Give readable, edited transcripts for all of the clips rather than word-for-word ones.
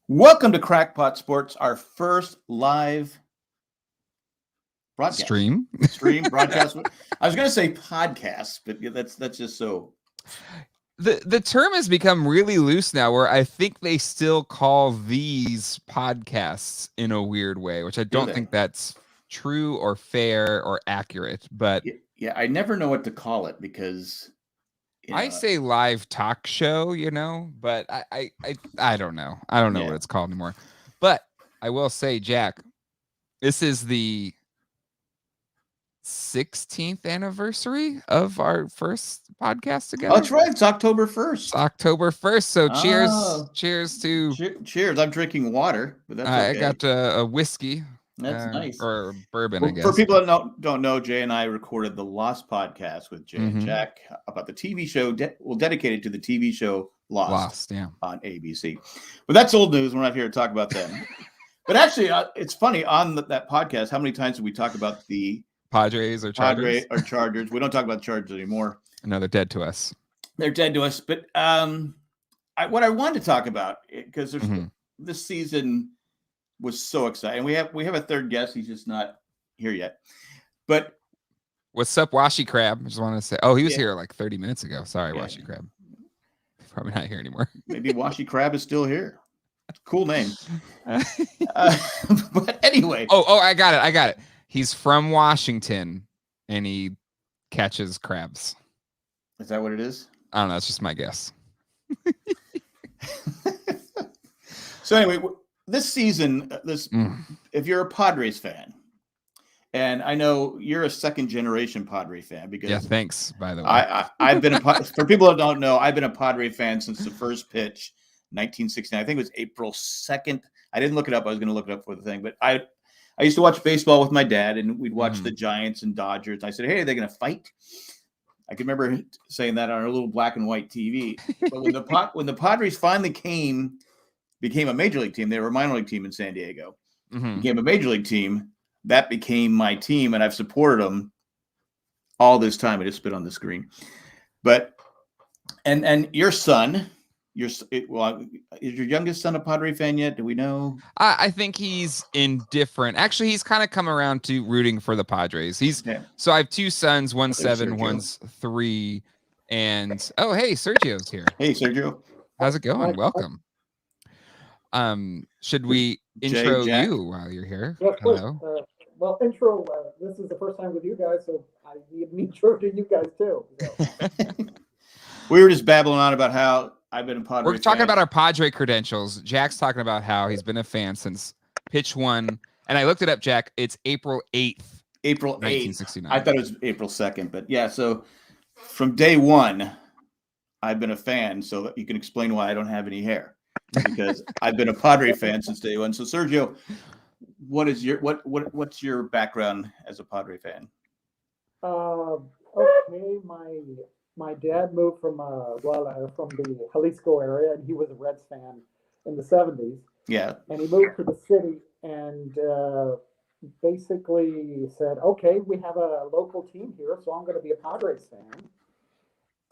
Welcome to Crackpot Sports, our first live broadcast. Stream broadcast. I was going to say podcast, but that's just so. The term has become really loose now, where I think they still call these podcasts in a weird way, which I don't think that's true or fair or accurate. But yeah, I never know what to call it because I say live talk show, but I don't know. I don't know what it's called anymore. But I will say, Jack, this is the 16th anniversary of our first podcast together. Oh, that's right. It's October 1st. It's October 1st. So cheers to. Cheers. I'm drinking water, but that's okay. I got a whiskey. That's nice. Or bourbon, I guess. For people that don't know, Jay and I recorded the Lost podcast with Jay and Jack about the TV show. Dedicated to the TV show Lost on ABC. But that's old news. We're not here to talk about them. But actually, it's funny on that podcast. How many times did we talk about the Padres or Chargers? Chargers? We don't talk about the Chargers anymore. No, they're dead to us. They're dead to us. But what I wanted to talk about, because this season was so exciting. We have a third guest. He's just not here yet. But what's up, Washy Crab? I just wanted to say, he was here like 30 minutes ago. Sorry, Washy Crab. Probably not here anymore. Maybe Washy Crab is still here. Cool name. But anyway. I got it. He's from Washington, and he catches crabs. Is that what it is? I don't know. It's just my guess. So anyway, this season, if you're a Padres fan, and I know you're a second-generation Padre fan because thanks, by the way. I've been for people that don't know, I've been a Padre fan since the first pitch, 1969. I think it was April 2nd. I didn't look it up. I was going to look it up for the thing, but I used to watch baseball with my dad, and we'd watch the Giants and Dodgers. I said, "Hey, are they going to fight?" I can remember saying that on our little black and white TV. But when the Padres finally became a major league team, they were a minor league team in San Diego. Became a major league team. That became my team, and I've supported them all this time. I just spit on the screen. But and your son. Is your youngest son a Padre fan yet? Do we know? I think he's indifferent. Actually, he's kind of come around to rooting for the Padres. So I have two sons, one's 7, one's 3, and hey, Sergio's here. Hey, Sergio, how's it going? Welcome. Should we intro you while you're here? Yes, hello. Intro. This is the first time with you guys, so I need an intro to you guys too. So. We were just babbling on about how I've been a Padre. We're talking about our Padre credentials. Jack's talking about how he's been a fan since pitch 1. And I looked it up, Jack. It's April 8th. April 8th. 1969. I thought it was April 2nd. But yeah, so from day 1, I've been a fan. So you can explain why I don't have any hair. Because I've been a Padre fan since day 1. So Sergio, what's your background as a Padre fan? Okay, my dad moved from the Jalisco area, and he was a Reds fan in the 70s. Yeah. And he moved to the city and basically said, okay, we have a local team here, so I'm going to be a Padres fan.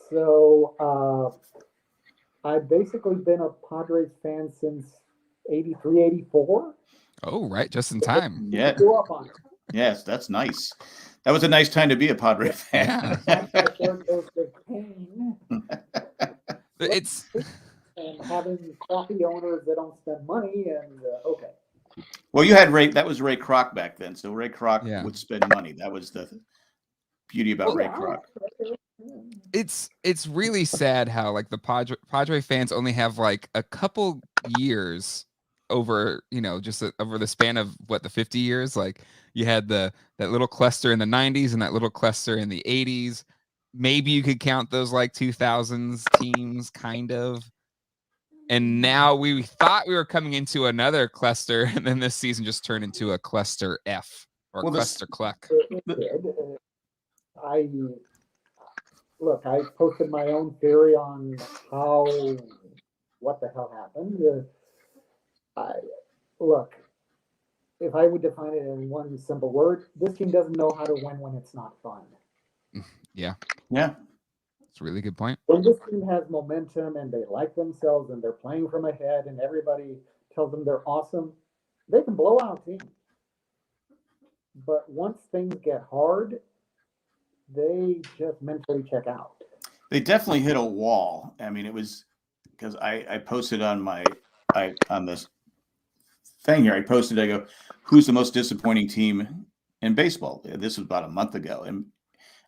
So I've basically been a Padres fan since 83, 84. Oh, right. Just in time. Yeah. Grew up on it. Yes, that's nice. That was a nice time to be a Padre fan. It's and having coffee owners that don't spend money and okay. Well, you had Ray. That was Ray Kroc back then. So Ray Kroc would spend money. That was the beauty about Ray Kroc. It's really sad how like the Padre fans only have like a couple years over, just over the span of the 50 years. Like you had that little cluster in the 90s and that little cluster in the 80s. Maybe you could count those like 2000s teams kind of. And now we thought we were coming into another cluster, and then this season just turned into a cluster F or cluster cluck. I posted my own theory on what the hell happened. If I would define it in one simple word, this team doesn't know how to win when it's not fun. Yeah. Yeah. It's a really good point. When this team has momentum and they like themselves and they're playing from ahead and everybody tells them they're awesome, they can blow out teams. But once things get hard, they just mentally check out. They definitely hit a wall. I mean, it was because I posted on on this thing here. I posted, I go, who's the most disappointing team in baseball? This was about a month ago. And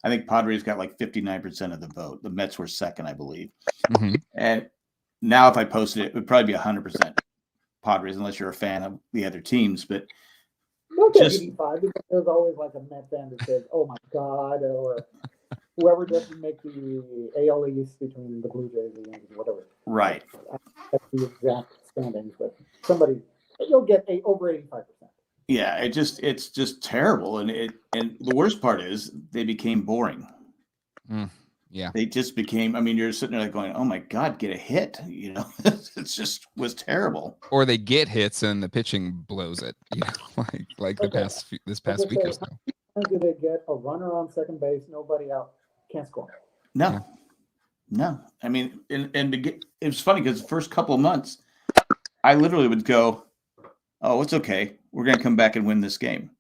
I think Padres got like 59% of the vote. The Mets were second, I believe. Mm-hmm. And now if I posted it, it would probably be 100% Padres, unless you're a fan of the other teams. But Don't get just 85 because there's always like a Met fan that says, "Oh my God," or whoever doesn't make the AL East between the Blue Jays and the Yankees, whatever. right. That's the exact standings, but you'll get over 85%. Yeah, it's just terrible. And the worst part is they became boring. Yeah. They just became, I mean, you're sitting there like going, oh my God, get a hit. You know, it just was terrible. Or they get hits and the pitching blows it, you know, like this past week or so. How do they get a runner on second base, nobody out, can't score? No, Yeah. no. I mean, it was funny because the first couple of months, I literally would go, oh, it's okay. We're going to come back and win this game.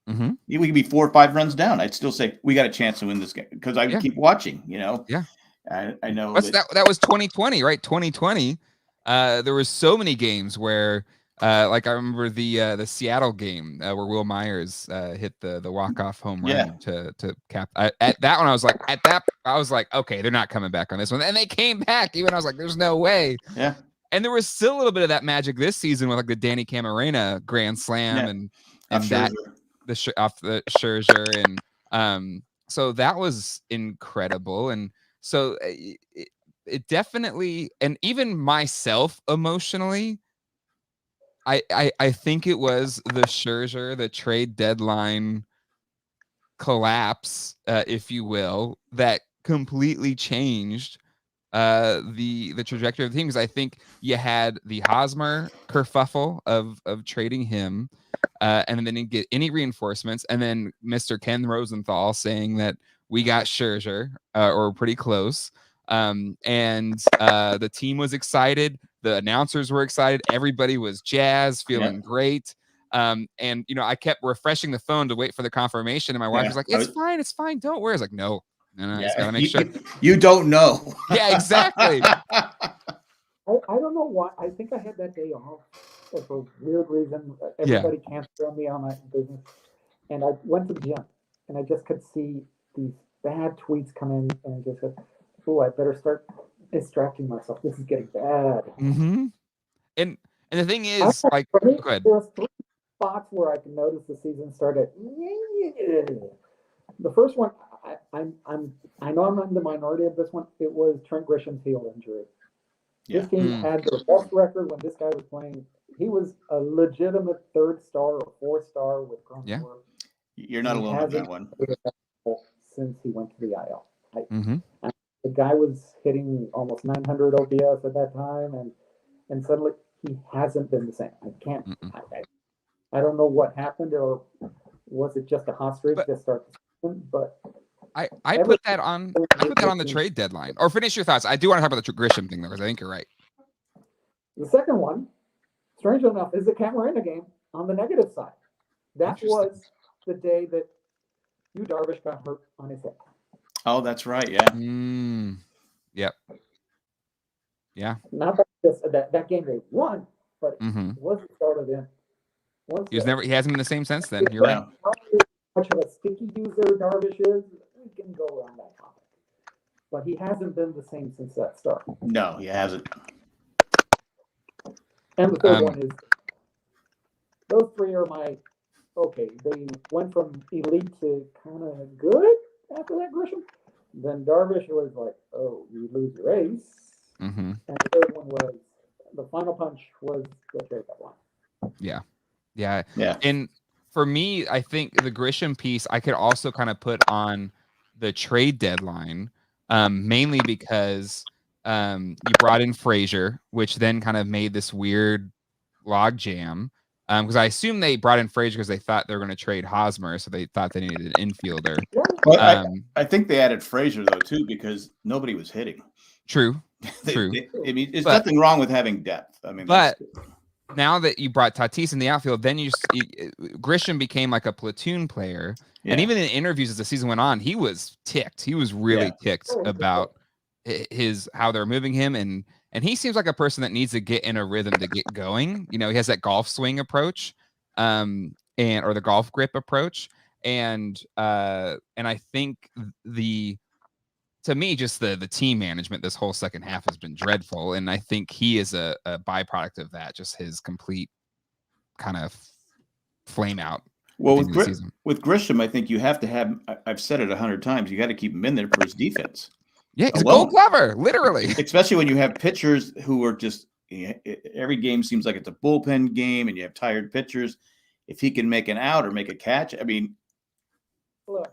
Mm-hmm. We could be 4 or 5 runs down. I'd still say we got a chance to win this game because I would keep watching, you know? Yeah. I know that was 2020, right? 2020. There was so many games where, like I remember the Seattle game where Will Myers hit the walk-off home run to cap. At that one, I was like, okay, they're not coming back on this one, and they came back. Even I was like, there's no way. Yeah. And there was still a little bit of that magic this season with like the Danny Camarena grand slam and that off the Scherzer and so that was incredible. And so it definitely, and even myself emotionally, I think it was the Scherzer, the trade deadline collapse, if you will, that completely changed the trajectory of the team, because I think you had the Hosmer kerfuffle of trading him, and then didn't get any reinforcements, and then Mr. Ken Rosenthal saying that we got Scherzer, or pretty close, and the team was excited, the announcers were excited, everybody was jazzed, feeling great. And you know, I kept refreshing the phone to wait for the confirmation, and my wife was like, it's fine, don't worry. I was like, no, just gotta make sure. You don't know. Yeah, exactly. I don't know why. I think I had that day off for a weird reason. Everybody canceled on me on my business. And I went to the gym and I just could see these bad tweets come in and I just said, oh, I better start distracting myself. This is getting bad. Mm-hmm. And the thing is, like, go ahead. There was 3 spots where I can notice the season started. The first one, I know I'm in the minority of this one. It was Trent Grisham's heel injury. This team had their best record when this guy was playing. He was a legitimate 3rd star or 4th star with Grisham. Yeah. You're not alone on that one. Since he went to the IL. The guy was hitting almost 900 OPS at that time, and suddenly he hasn't been the same. I don't know what happened, or was it just a hot streak to start the season? But I put that on the trade deadline. Or finish your thoughts. I do want to talk about the Grisham thing though, because I think you're right. The second one, strangely enough, is the Camarena game on the negative side. That was the day that Darvish got hurt on his head. Oh, that's right. Yeah. Yep. Yeah. Not that game they won, but it wasn't started in. He hasn't been the same since then. You're right. How much of a sticky user Darvish is, we can go around that topic. But he hasn't been the same since that start. No, he hasn't. And the third one is, those 3 are my, okay, they went from elite to kind of good after that, Grisham. Then Darvish was like, oh, you lose your ace. And the third one was, the final punch was the trade deadline. Yeah. And for me, I think the Grisham piece I could also kind of put on the trade deadline, mainly because you brought in Frazier, which then kind of made this weird log jam. Because I assume they brought in Frazier because they thought they were going to trade Hosmer, so they thought they needed an infielder. Well, I think they added Frazier though too because nobody was hitting. True. I mean, there's nothing wrong with having depth. I mean, but now that you brought Tatis in the outfield, then Grisham became like a platoon player. Yeah. And even in interviews as the season went on, he was ticked. He was really ticked about how they're moving him. And he seems like a person that needs to get in a rhythm to get going. You know, he has that golf swing approach, or the golf grip approach. And I think to me, just the team management this whole second half has been dreadful. And I think he is a byproduct of that, just his complete kind of flame out. Well, with Grisham, I think you have to have, I've said it 100 times, you got to keep him in there for his defense. Yeah, he's a gold glover, literally. Especially when you have pitchers who are just, every game seems like it's a bullpen game and you have tired pitchers. If he can make an out or make a catch, I mean. Look,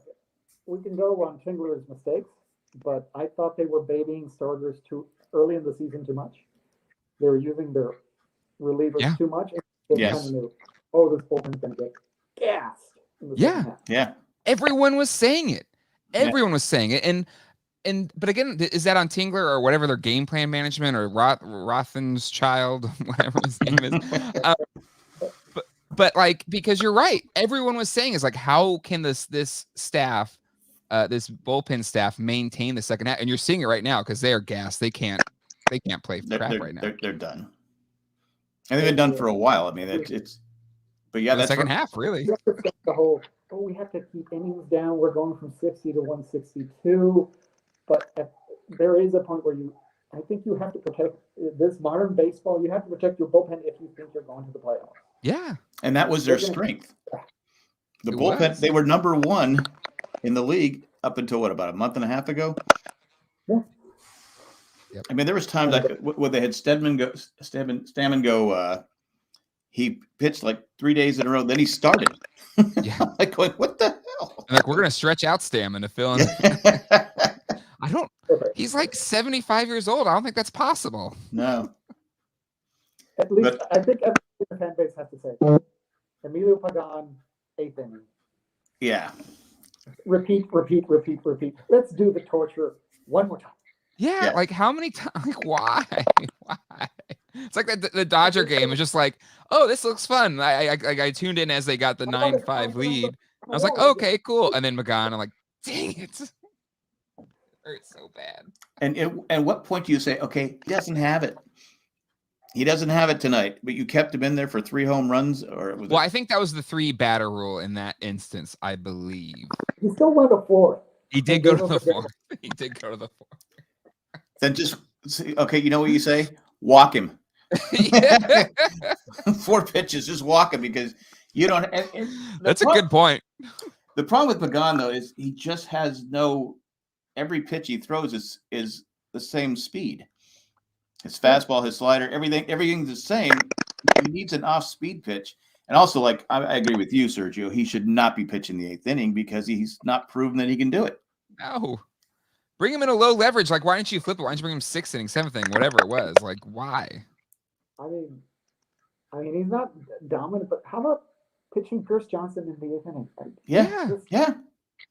we can go on Tingler's mistakes, but I thought they were babying starters too early in the season too much. They were using their relievers too much. And they kind of knew, this bullpen's going to get gassed. Yeah. Everyone was saying it. Everyone was saying it. But again, is that on Tingler or whatever their game plan management or Rothen's child, whatever his name is? But like, because you're right, everyone was saying is like, how can this staff, this bullpen staff, maintain the second half? And you're seeing it right now because they are gassed. They can't play crap right now. They're done. And they've been done for a while. I mean, it's. But yeah, that's the second half, really. The whole, we have to keep innings down. We're going from 60 to 162. But there is a point where I think you have to protect this modern baseball. You have to protect your bullpen if you think you're going to the playoffs. Yeah. And that was their strength. The bullpen, they were number one in the league up until about a month and a half ago. Yeah. Yep. I mean, there was times when they had Stammen go, he pitched like 3 days in a row. Then he started. Yeah. Like going, what the hell? Like, we're gonna stretch out Stammen to fill in. He's like 75 years old. I don't think that's possible. No. At least I think every fan base has to say Emilio Pagan, 8th inning. Yeah. Repeat. Let's do the torture one more time. Yeah. Like how many times? Like why? It's like the Dodger game is just like, oh, this looks fun. I tuned in as they got the 9-5 lead. I was like, okay, cool. And then Pagan, I'm like, dang it. Hurts so bad. And at what point do you say, okay, he doesn't have it? He doesn't have it tonight, but you kept him in there for 3 home runs, or was I think that was the 3 batter rule in that instance, I believe. He still went to 4th. He did go to the 4th. He did go to the 4th. Then just okay, you know what you say? Walk him. 4 pitches, just walk him because you don't. That's a good point. The problem with Pagan though is he just has no. Every pitch he throws is the same speed. His fastball, his slider, everything's the same. He needs an off-speed pitch. And also, like I agree with you, Sergio, he should not be pitching the 8th inning because he's not proven that he can do it. No. Bring him in a low leverage. Like, why didn't you flip it? Why didn't you bring him 6th inning, 7th inning, whatever it was? Like, why? I mean, he's not dominant, but how about pitching Pierce Johnson in the 8th inning? Yeah.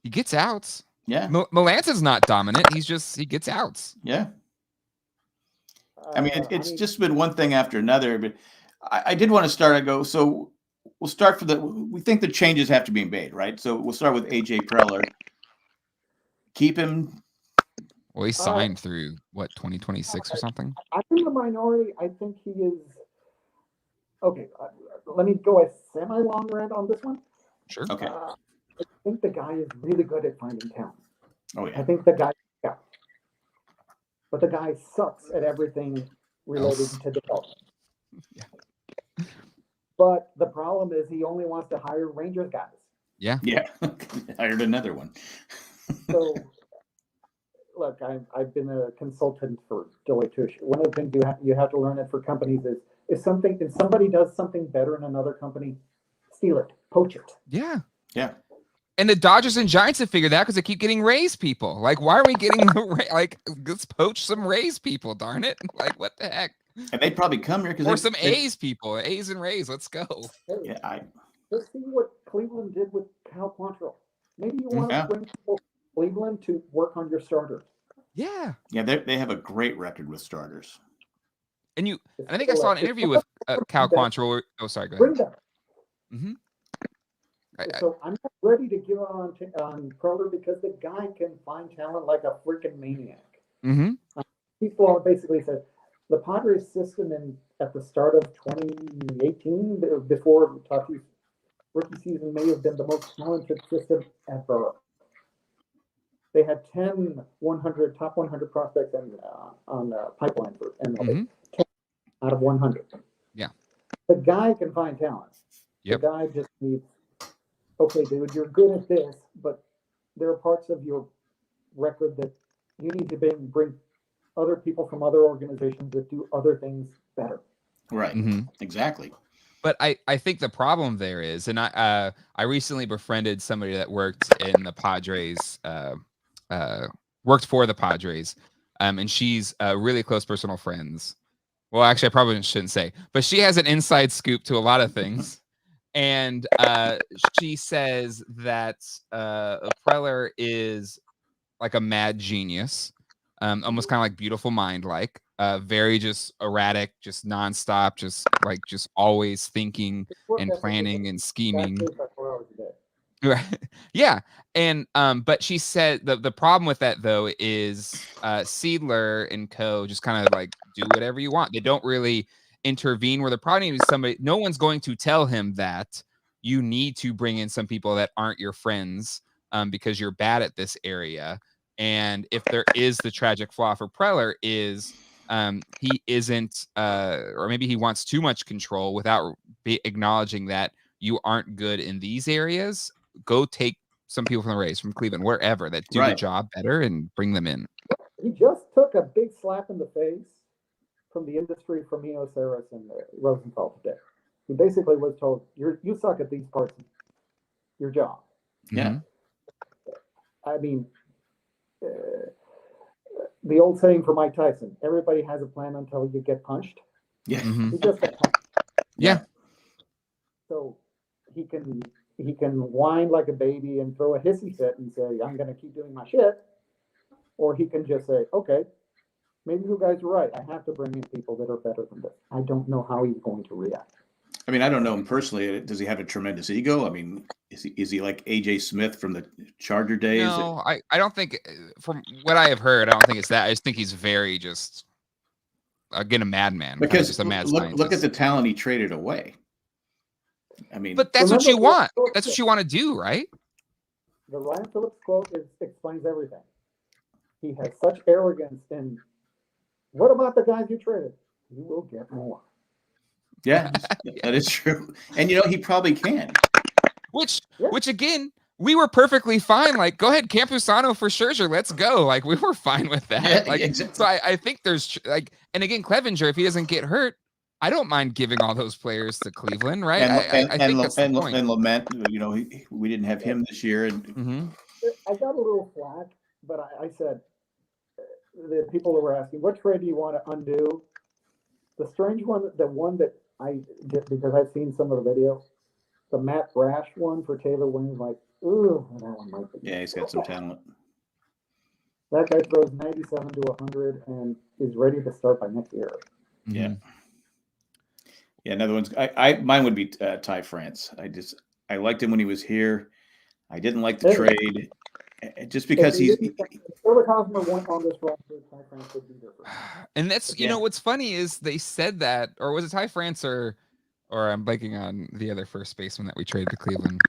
He gets outs. Yeah. Melance's not dominant. He gets outs. Yeah. I mean, it's just been one thing after another. But I did want to start. So we'll start we think the changes have to be made, right? So we'll start with AJ Preller. Keep him. Well, he signed through 2026 or something? I'm in the minority. I think he is. Okay. Let me go a semi-long rant on this one. Sure. Okay. I think the guy is really good at finding talent. Oh, yeah. I think the guy, but the guy sucks at everything related to development. Yeah. But the problem is he only wants to hire Rangers guys. Yeah. Hired another one. So, look, I've been a consultant for Deloitte Touche. One of the things you have to learn it for companies is if somebody does something better in another company, steal it, poach it. Yeah. Yeah. And the Dodgers and Giants have figured that because they keep getting Rays people. Like, why are we getting let's poach some Rays people, darn it. Like, what the heck? And they'd probably come here because Or some A's people, A's and Rays. Let's go. Hey, Yeah, let's see what Cleveland did with Cal Quantrill. Maybe you want Yeah. to bring people to Cleveland to work on your starters. Yeah. they have a great record with starters. And I think I saw an interview with Cal Quantrill. Oh, sorry, go Bring ahead. them. So I'm not ready to give on Preller because the guy can find talent like a freaking maniac. People basically said the Padres system at the start of 2018, before Tati's rookie season, may have been the most talented system ever. They had 10 top 100 prospects on the pipeline for MLB. 10 out of 100. Yeah. The guy can find talent. Yep. The guy just needs, okay, dude, you're good at this, but there are parts of your record that you need to bring other people from other organizations that do other things better. Right. Exactly. But I think the problem there is, and I recently befriended somebody that worked in the Padres, worked for the Padres, and she's really close personal friends. Well, actually, I probably shouldn't say, but she has an inside scoop to a lot of things. And she says that Preller is like a mad genius, almost kind of like Beautiful Mind, like very just erratic, just nonstop, just always thinking and planning and scheming. Right. Yeah. And but she said the problem with that though is Seidler and co just kind of like do whatever you want. They don't really intervene, where the problem is somebody, no one's going to tell him that you need to bring in some people that aren't your friends because you're bad at this area. And if there is the tragic flaw for Preller is he isn't or maybe he wants too much control without acknowledging that you aren't good in these areas. Go take some people from the Rays, from Cleveland, wherever, that do the job better and bring them in. He just took a big slap in the face from the industry from Eno Saris and Rosenthal today. He basically was told, you suck at these parts of your job. Yeah. I mean, the old saying for Mike Tyson, everybody has a plan until you get punched. Yeah. He just got punched. Yeah. So he can whine like a baby and throw a hissy fit and say, I'm going to keep doing my shit. Or he can just say, okay, maybe you guys are right. I have to bring in people that are better than this. I don't know how he's going to react. I mean, I don't know him personally. Does he have a tremendous ego? I mean, is he like AJ Smith from the Charger days? No, I don't think, from what I have heard, I don't think it's that. I just think he's very just, again, a madman. Because just a mad look at the talent he traded away. I mean, but that's what you want. That's what you want to do, right? The Ryan Phillips quote explains everything. He has such arrogance in, what about the guys you traded? You will get more. Yeah, that is true. And, he probably can. Which again, we were perfectly fine. Like, go ahead, Campusano for Scherzer. Let's go. Like, we were fine with that. Yeah, like, exactly. So I think there's like, and again, Clevenger, if he doesn't get hurt, I don't mind giving all those players to Cleveland, right? I think that's the point. And Lament, we didn't have him this year. And I got a little flack, but I said, the people who were asking, what trade do you want to undo? The strange one, the one that I did, because I've seen some of the videos, the Matt Brash one for Taylor Wayne, like, ooh, that one might be. Yeah, he's got some talent. That guy throws 97 to 100 and is ready to start by next year. Yeah. Yeah, another one's mine would be Ty France. I liked him when he was here. I didn't like the trade just because he's. Hosmer went on this roster, Ty France would be different. And that's what's funny is they said that, or was it Ty France or I'm blanking on the other first baseman that we traded to Cleveland.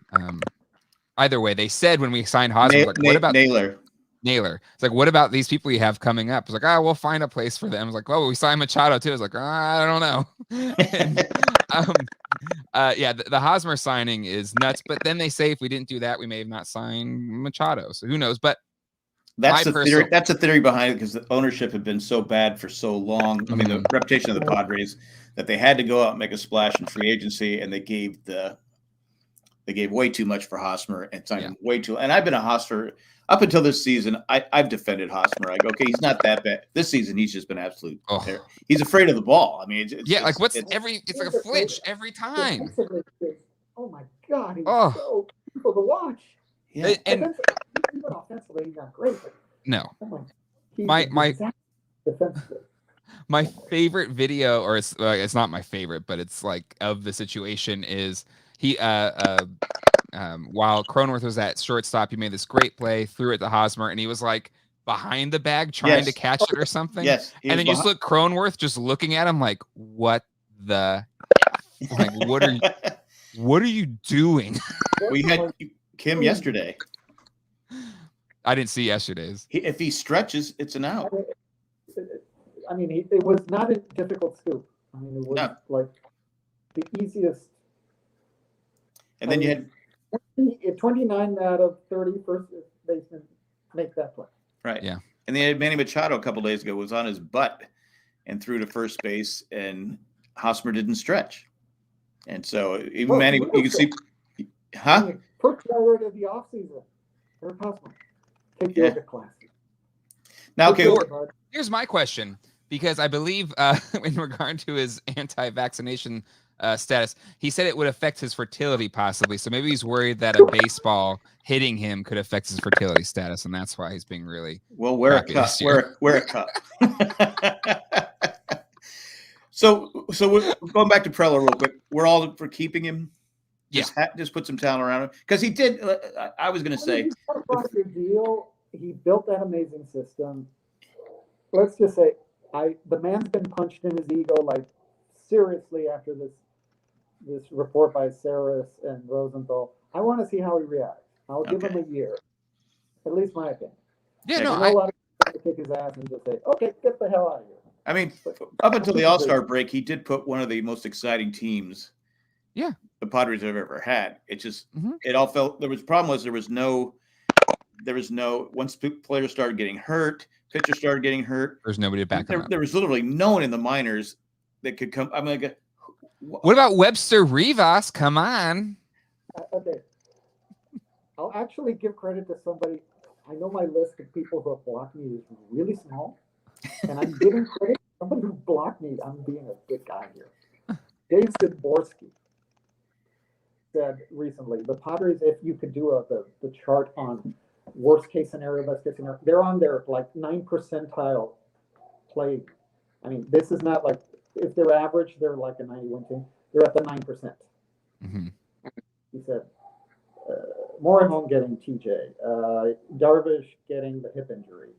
Either way, they said when we signed Hosmer, like, what about Naylor? It's like, what about these people you have coming up? It's like, we'll find a place for them. It's like, well, we signed Machado too. It's like, I don't know. And, the Hosmer signing is nuts. But then they say if we didn't do that, we may have not signed Machado. So who knows? But that's the theory. That's a theory behind it, because the ownership had been so bad for so long. I mean, the reputation of the Padres, that they had to go out and make a splash in free agency, and they gave way too much for Hosmer and signed him way too. And I've been a Hosmer. Up until this season, I've defended Hosmer. I go, okay, he's not that bad. This season, he's just been absolute. Oh. He's afraid of the ball. I mean, it's like a flinch every time. Oh my God, he's Oh. so beautiful to watch. Yeah. And even offensively, he's not great. But, no, he's my defensively. my favorite video, or it's not my favorite, but it's like of the situation is he while Cronenworth was at shortstop, he made this great play, threw it to Hosmer, and he was like behind the bag trying to catch it or something. Yes. And then you just look Cronenworth just looking at him like, what the F? Like, what are you doing? We had Kim yesterday. I didn't see yesterday's. If he stretches, it's an out. I mean, it was not a difficult scoop. I mean, it was like the easiest. And then you had 29 out of 30 first basemen make that play. Right. Yeah. And then Manny Machado a couple days ago was on his butt and threw to first base, and Hosmer didn't stretch. And so even Manny, you can see, I mean, first priority of the offseason. Eric Hosmer. Take yoga class. Now, okay. Here's my question, because I believe in regard to his anti-vaccination status, he said it would affect his fertility possibly. So maybe he's worried that a baseball hitting him could affect his fertility status, and that's why he's being really wear a cup. Wear a cup. So we're going back to Preller real quick. We're all for keeping him. Just put some talent around him, because he did. I was going to say, he built that amazing system. Let's just say, the man's been punched in his ego like seriously after this report by Saris and Rosenthal. I want to see how he reacts. I'll give him a year, at least my opinion. Yeah, no, a lot of people kick his ass and just say, "Okay, get the hell out of here." I mean, up until the All-Star break, he did put one of the most exciting teams. Yeah, the Padres have ever had. It just it all felt there was no once players started getting hurt, pitchers started getting hurt. There's nobody to back them up. There was literally no one in the minors that could come. I'm like, what about Webster Rivas? Come on. Okay, I'll actually give credit to somebody. I know my list of people who have blocked me is really small, and I'm giving credit to somebody who blocked me. I'm being a good guy here. Dave Szymborski said recently, the Padres, if you could do the chart on worst case scenario, best case scenario, they're on their like 9th percentile play. I mean, this is not like, if they're average, they're like a 91 team. They're at the 9%. Mm-hmm. He said, Morejon getting TJ, Darvish getting the hip injury,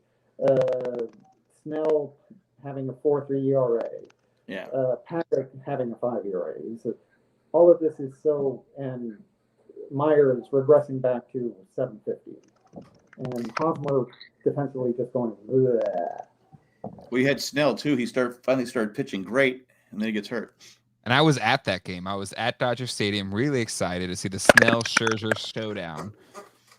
Snell having a 4.3 ERA, Padre having a 5 ERA. He said, all of this is so, and Myers regressing back to 750, and Hosmer defensively just going, bleh. We had Snell too. He finally started pitching great, and then he gets hurt. And I was at that game. I was at Dodger Stadium, really excited to see the Snell-Scherzer showdown,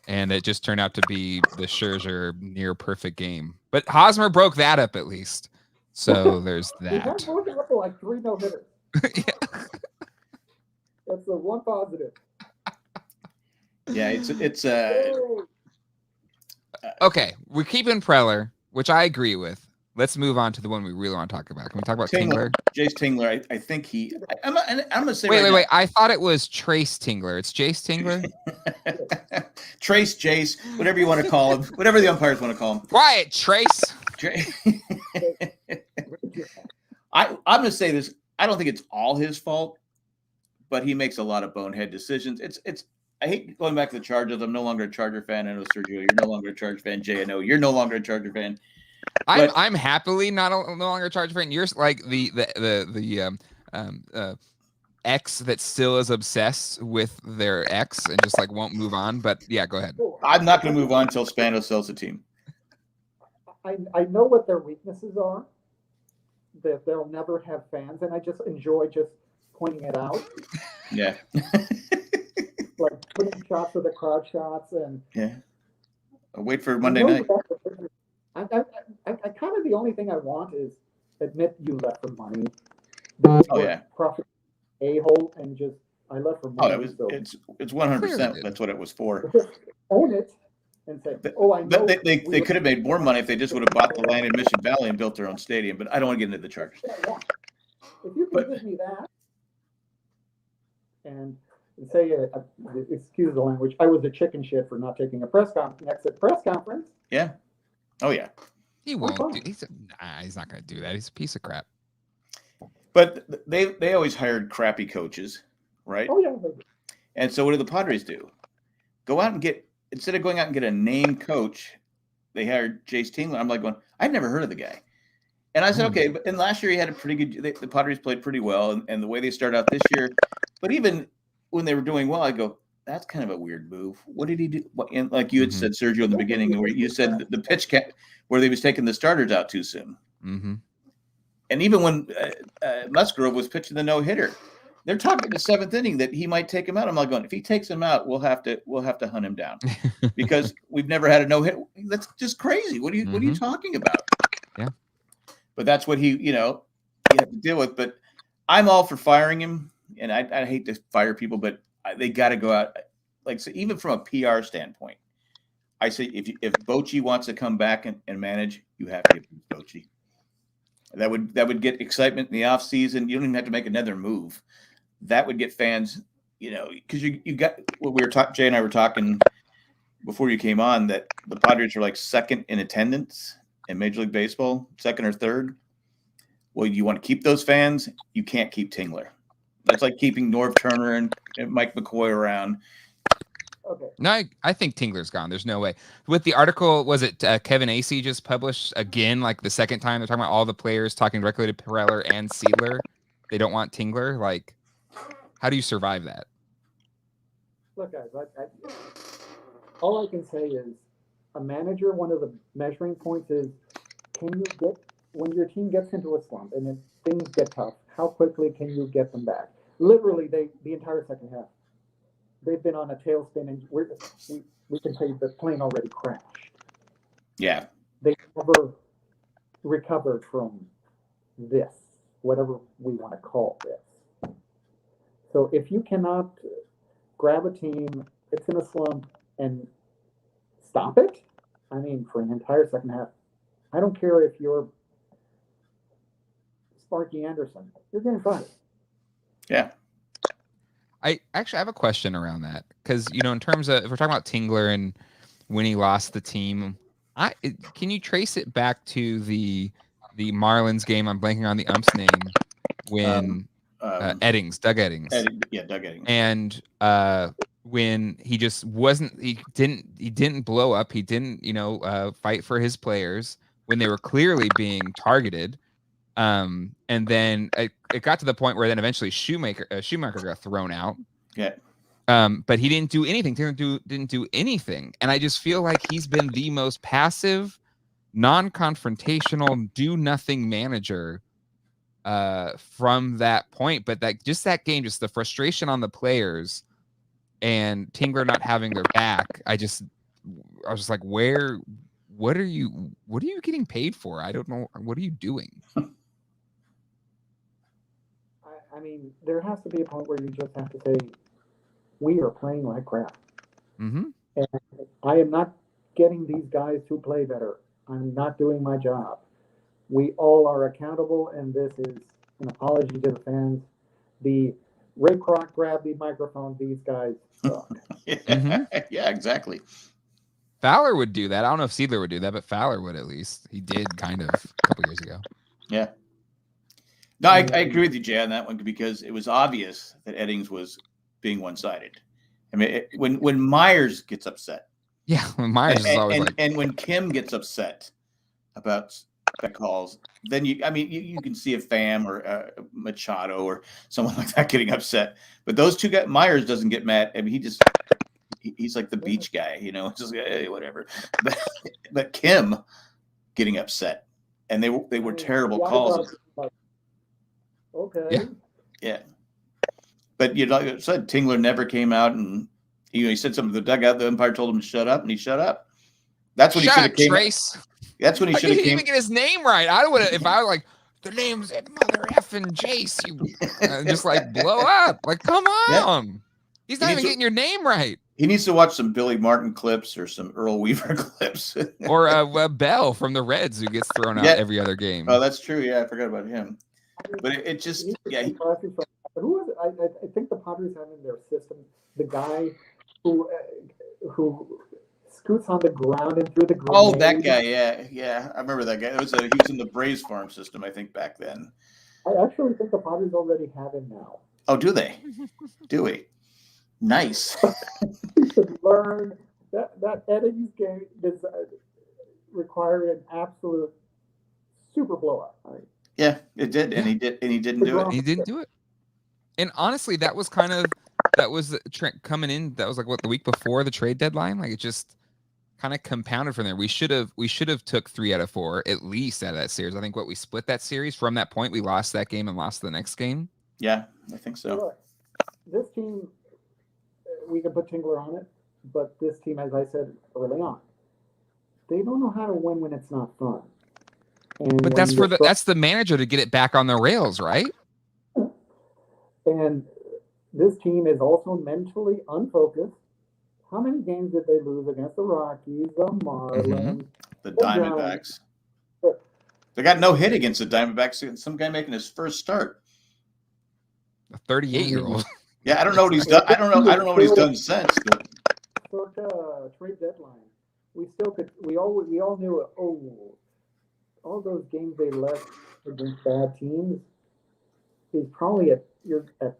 and it just turned out to be the Scherzer near perfect game. But Hosmer broke that up at least, so there's that. He broken up for like 3 no-hitters. Yeah. That's the one positive. Yeah, it's okay, we're keeping Preller, which I agree with. Let's move on to the one we really want to talk about. Can we talk about Tingler? Jayce Tingler. I think I'm going to say wait. I thought it was Trace Tingler. It's Jayce Tingler? Trace, Jayce, whatever you want to call him. Whatever the umpires want to call him. Quiet, Trace. I'm going to say this. I don't think it's all his fault, but he makes a lot of bonehead decisions. I hate going back to the Chargers. I'm no longer a Charger fan. I know, Sergio, you're no longer a Charger fan. Jay, I know you're no longer a Charger fan. I'm happily no longer a Charger fan. You're like the ex that still is obsessed with their ex and just like won't move on. But yeah, go ahead. I'm not going to move on until Spano sells the team. I know what their weaknesses are. That they'll never have fans, and I just enjoy just pointing it out. Yeah. Like putting shots of the crowd shots and I'll wait for Monday night. I kind of the only thing I want is admit you left for money. Profit a-hole and just I left for money. It's 100%. That's what it was for. Own it and say, "Oh, I know." They could have made more money if they just would have bought the land in Mission Valley and built their own stadium. But I don't want to get into the Chargers. Yeah. If you can give me that, and say, excuse the language, I was a chicken shit for not taking a exit press conference. Yeah. Oh yeah. He won't. He's not going to do that. He's a piece of crap. But they always hired crappy coaches, right? Oh yeah. And so what do the Padres do? Go out and instead of going out and get a name coach, they hired Jayce Tingler. I'm like I'd never heard of the guy. And I said, okay, but and last year he had a pretty good. The Padres played pretty well, and the way they started out this year. But even when they were doing well, I go, that's kind of a weird move. What did he do? And like you had said, Sergio, in the beginning, where you said the pitch where they was taking the starters out too soon. Mm-hmm. And even when Musgrove was pitching the no-hitter, they're talking the seventh inning that he might take him out. I'm like going, if he takes him out, we'll have to hunt him down because we've never had a no-hit. That's just crazy. What are you talking about? Yeah. But that's what you have to deal with. But I'm all for firing him, and I hate to fire people, but they got to go out. Like, so even from a PR standpoint, I say if Bochy wants to come back and manage, you have to give him Bochy. That would get excitement in the offseason. You don't even have to make another move. That would get fans, because you got what we were talking. Jay and I were talking before you came on that the Padres are like second in attendance in Major League Baseball, second or third. Well, you want to keep those fans, you can't keep Tingler. That's like keeping Norv Turner and Mike McCoy around. Okay. No, I think Tingler's gone. There's no way. With the article, was it Kevin Acey just published again, like the second time they're talking about all the players talking directly to Preller and Seidler. They don't want Tingler. Like, how do you survive that? Look, guys, all I can say is a manager, one of the measuring points is, when your team gets into a slump and things get tough, how quickly can you get them back? Literally, the entire second half, they've been on a tailspin, and we can say the plane already crashed. Yeah. They never recovered from this, whatever we want to call this. So if you cannot grab a team that's in a slump and stop it, I mean, for an entire second half, I don't care if you're Sparky Anderson, you're getting fired. Yeah. I actually have a question around that because, in terms of, if we're talking about Tingler and when he lost the team, can you trace it back to the Marlins game? I'm blanking on the ump's name when Doug Eddings. Doug Eddings. And when he just he didn't blow up. He didn't, fight for his players when they were clearly being targeted. And then it got to the point where then eventually Schumacher got thrown out. Yeah. But he didn't do anything. Didn't do anything. And I just feel like he's been the most passive, non-confrontational, do nothing manager from that point. But that game, just the frustration on the players and Tingler not having their back. I was just like, what are you getting paid for? I don't know. What are you doing? I mean, there has to be a point where you just have to say, we are playing like crap. Mm-hmm. And I am not getting these guys to play better. I'm not doing my job. We all are accountable, and this is an apology to the fans. The Ray Kroc grabbed the microphone. These guys suck. Yeah, exactly. Fowler would do that. I don't know if Seidler would do that, but Fowler would at least. He did kind of a couple years ago. Yeah. No, I agree with you, Jay, on that one because it was obvious that Eddings was being one-sided. I mean, when Myers gets upset. Yeah, when Myers is always and when Kim gets upset about that calls, then you can see a Pham or Machado or someone like that getting upset. But those two guys, Myers doesn't get mad. I mean, he's like the beach guy, it's just hey, whatever. But Kim getting upset, and they were terrible calls. Okay. Yeah. But like I said, Tingler never came out and he said something to the dugout. The umpire told him to shut up, and he shut up. That's when he should have came. Trace. That's when he should have came. He didn't even get his name right. I would have if I was like the name's Mother effing Jayce. You just like blow up. Like, come on. Yeah. He's not even getting your name right. He needs to watch some Billy Martin clips or some Earl Weaver clips. Or Bell from the Reds, who gets thrown out Yeah. every other game. Oh, that's true. Yeah, I forgot about him. But it just, He's yeah. who was I think the Padres have in their system the guy who scoots on the ground and threw the grenade. Oh, that guy. Yeah, yeah. I remember that guy. He was in the Braves farm system, I think, back then. I actually think the Padres already have him now. Oh, do they? Do we? Nice. You should learn that Eddie's game is required an absolute super blowout. Yeah, it did, and he didn't do it. He didn't do it. And honestly, that was Trent coming in. That was like the week before the trade deadline. Like it just kind of compounded from there. We should have took 3 out of 4 at least out of that series. I think we split that series from that point. We lost that game and lost the next game. Yeah, I think so. Look, this team, we can put Tingler on it, but this team, as I said early on, they don't know how to win when it's not fun. And but that's that's the manager to get it back on the rails, right? And this team is also mentally unfocused. How many games did they lose against the Rockies, the Marlins, the Diamondbacks? They got no hit against the Diamondbacks. Some guy making his first start. A 38-year-old. Yeah, I don't know what he's done. I don't know what he's done since. But... trade deadline. We all knew. All those games they left against bad teams is probably at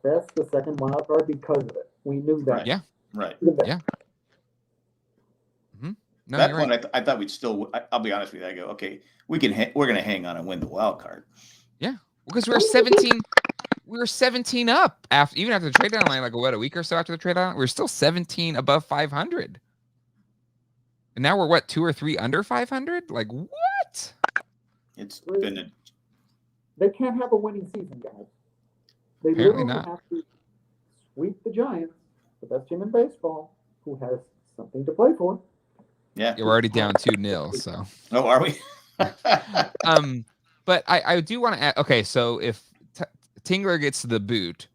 best the second wild card because of it. We knew that. Right. Yeah. Right. Yeah. Mm-hmm. No, that point, right. I thought we'd still. I'll be honest with you. I go, okay, we're going to hang on and win the wild card. Yeah, because we were 17. We were 17 up even after the trade deadline. Like a week or so after the trade deadline, we were still 17 above 500. And now we're what, 2 or 3 under 500? Like what? It's been They can't have a winning season, guys. They Apparently literally not. have to sweep the Giants, the best team in baseball, who has something to play for. Yeah, we're already down 2-0. So. Oh, are we? But I do want to add. Okay, so if Tingler gets the boot,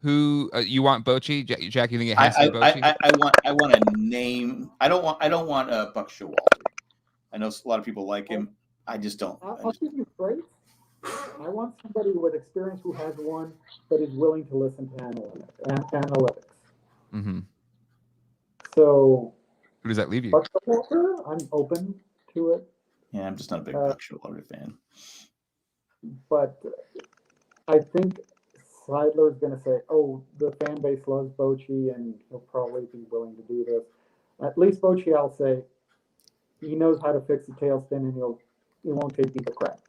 who you want Bochy? Jack, you think it has to be Bochy? I want a name. I don't want Buck Showalter. I know a lot of people like him. I just don't. I'll give you straight. I want somebody with experience who has one that is willing to listen to analytics. Mm-hmm. So, who does that leave you? Buck Showalter, I'm open to it. Yeah, I'm just not a big Buck Showalter fan. But I think Seidler's going to say, "Oh, the fan base loves Bochy, and he'll probably be willing to do this." At least Bochy, I'll say, he knows how to fix the tailspin, and he won't take deeper crap.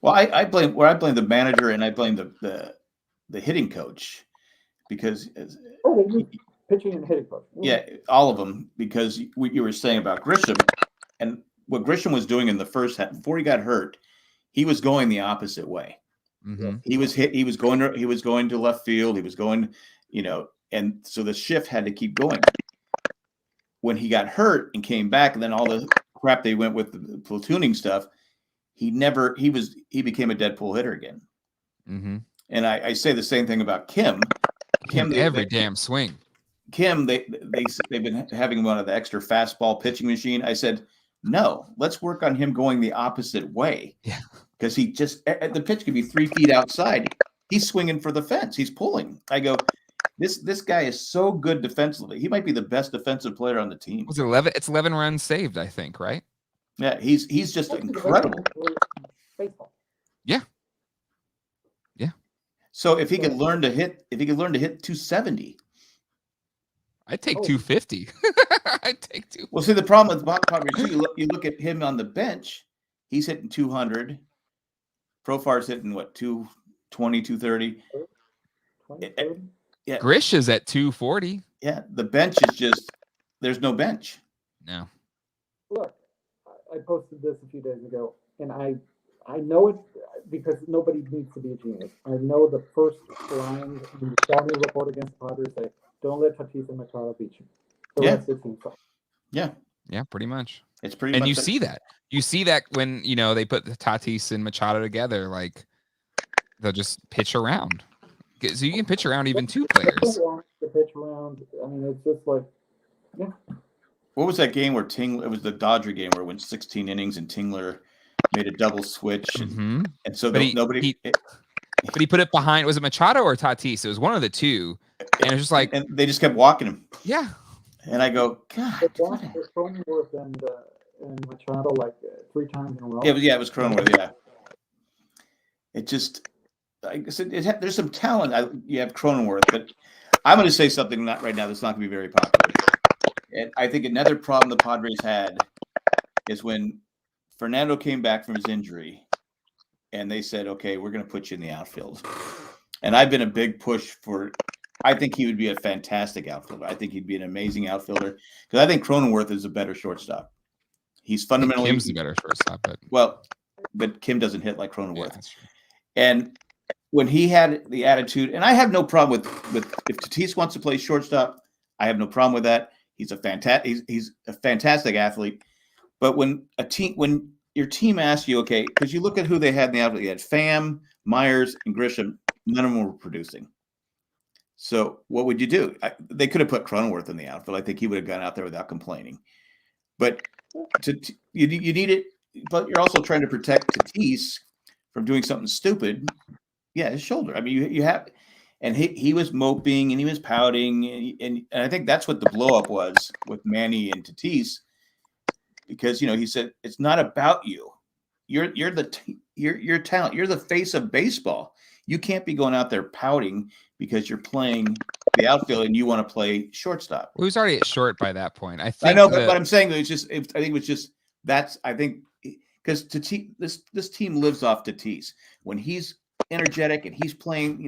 Well, I blame the manager and I blame the hitting coach because pitching and hitting coach. Yeah, all of them, because what you were saying about Grisham and what Grisham was doing in the first half before he got hurt, he was going the opposite way. Mm-hmm. He was going to left field. He was going, and so the shift had to keep going. When he got hurt and came back, and then all the crap they went with the platooning stuff, he became a dead pull hitter again. Mm-hmm. And I say the same thing about Kim. Every damn swing. Kim, they've been having one of the extra fastball pitching machine. I said, no, let's work on him going the opposite way. Yeah. Because the pitch could be 3 feet outside. He's swinging for the fence. He's pulling. I go, this guy is so good defensively. He might be the best defensive player on the team. Was it 11? It's 11 runs saved, I think, right? Yeah, he's just incredible. Baseball. Yeah. Yeah. So if he could learn to hit 270. I'd take 250. I'd take 2. Well, see, the problem with Padre too, you look at him on the bench, he's hitting 200. Profar's hitting what, 220, 230. Yeah. Grish is at 240. Yeah, the bench is just there's no bench. No. Look, I posted this a few days ago, and I know it because nobody needs to be a genius. I know the first line in the scouting report against the Padres say, "Don't let Tatis and Machado beat you." The rest of the team sucks. Yeah. Yeah, pretty much. It's pretty and much you see that. You see that when, they put the Tatis and Machado together, like they'll just pitch around. So you can pitch around even 2 players. The pitch around. I mean, it's just like Yeah. What was that game where Tingler? It was the Dodger game where it went 16 innings and Tingler made a double switch, and so But nobody. But he put it behind. Was it Machado or Tatis? It was one of the two. And it was just like, and they just kept walking him. Yeah. And I go, God. Cronenworth and Machado like 3 times in a row. It was Cronenworth. Yeah. It just, like I said, there's some talent. You have Cronenworth, but I'm going to say something right now that's not going to be very popular. And I think another problem the Padres had is when Fernando came back from his injury, and they said, "Okay, we're going to put you in the outfield." And I've been a big push for. I think he would be a fantastic outfielder. I think he'd be an amazing outfielder because I think Cronenworth is a better shortstop. He's fundamentally Kim's the better shortstop, but Kim doesn't hit like Cronenworth. Yeah, that's true. And when he had the attitude, and I have no problem with if Tatis wants to play shortstop, I have no problem with that. He's a fantastic athlete. But when your team asks you, okay, because you look at who they had in the outfield, you had Pham, Myers, and Grisham. None of them were producing. So what would you do? They could have put Cronenworth in the outfield. I think he would have gone out there without complaining. But you need it. But you're also trying to protect Tatis from doing something stupid. Yeah, his shoulder. I mean, you have, and he was moping and he was pouting, and I think that's what the blow up was with Manny and Tatis, because he said it's not about you. You're talent. You're the face of baseball. You can't be going out there pouting because you're playing the outfield and you want to play shortstop. Well, he was already at short by that point. I know, but I'm saying that I think it was just that's. I think because this team lives off Tatis when he's energetic and he's playing.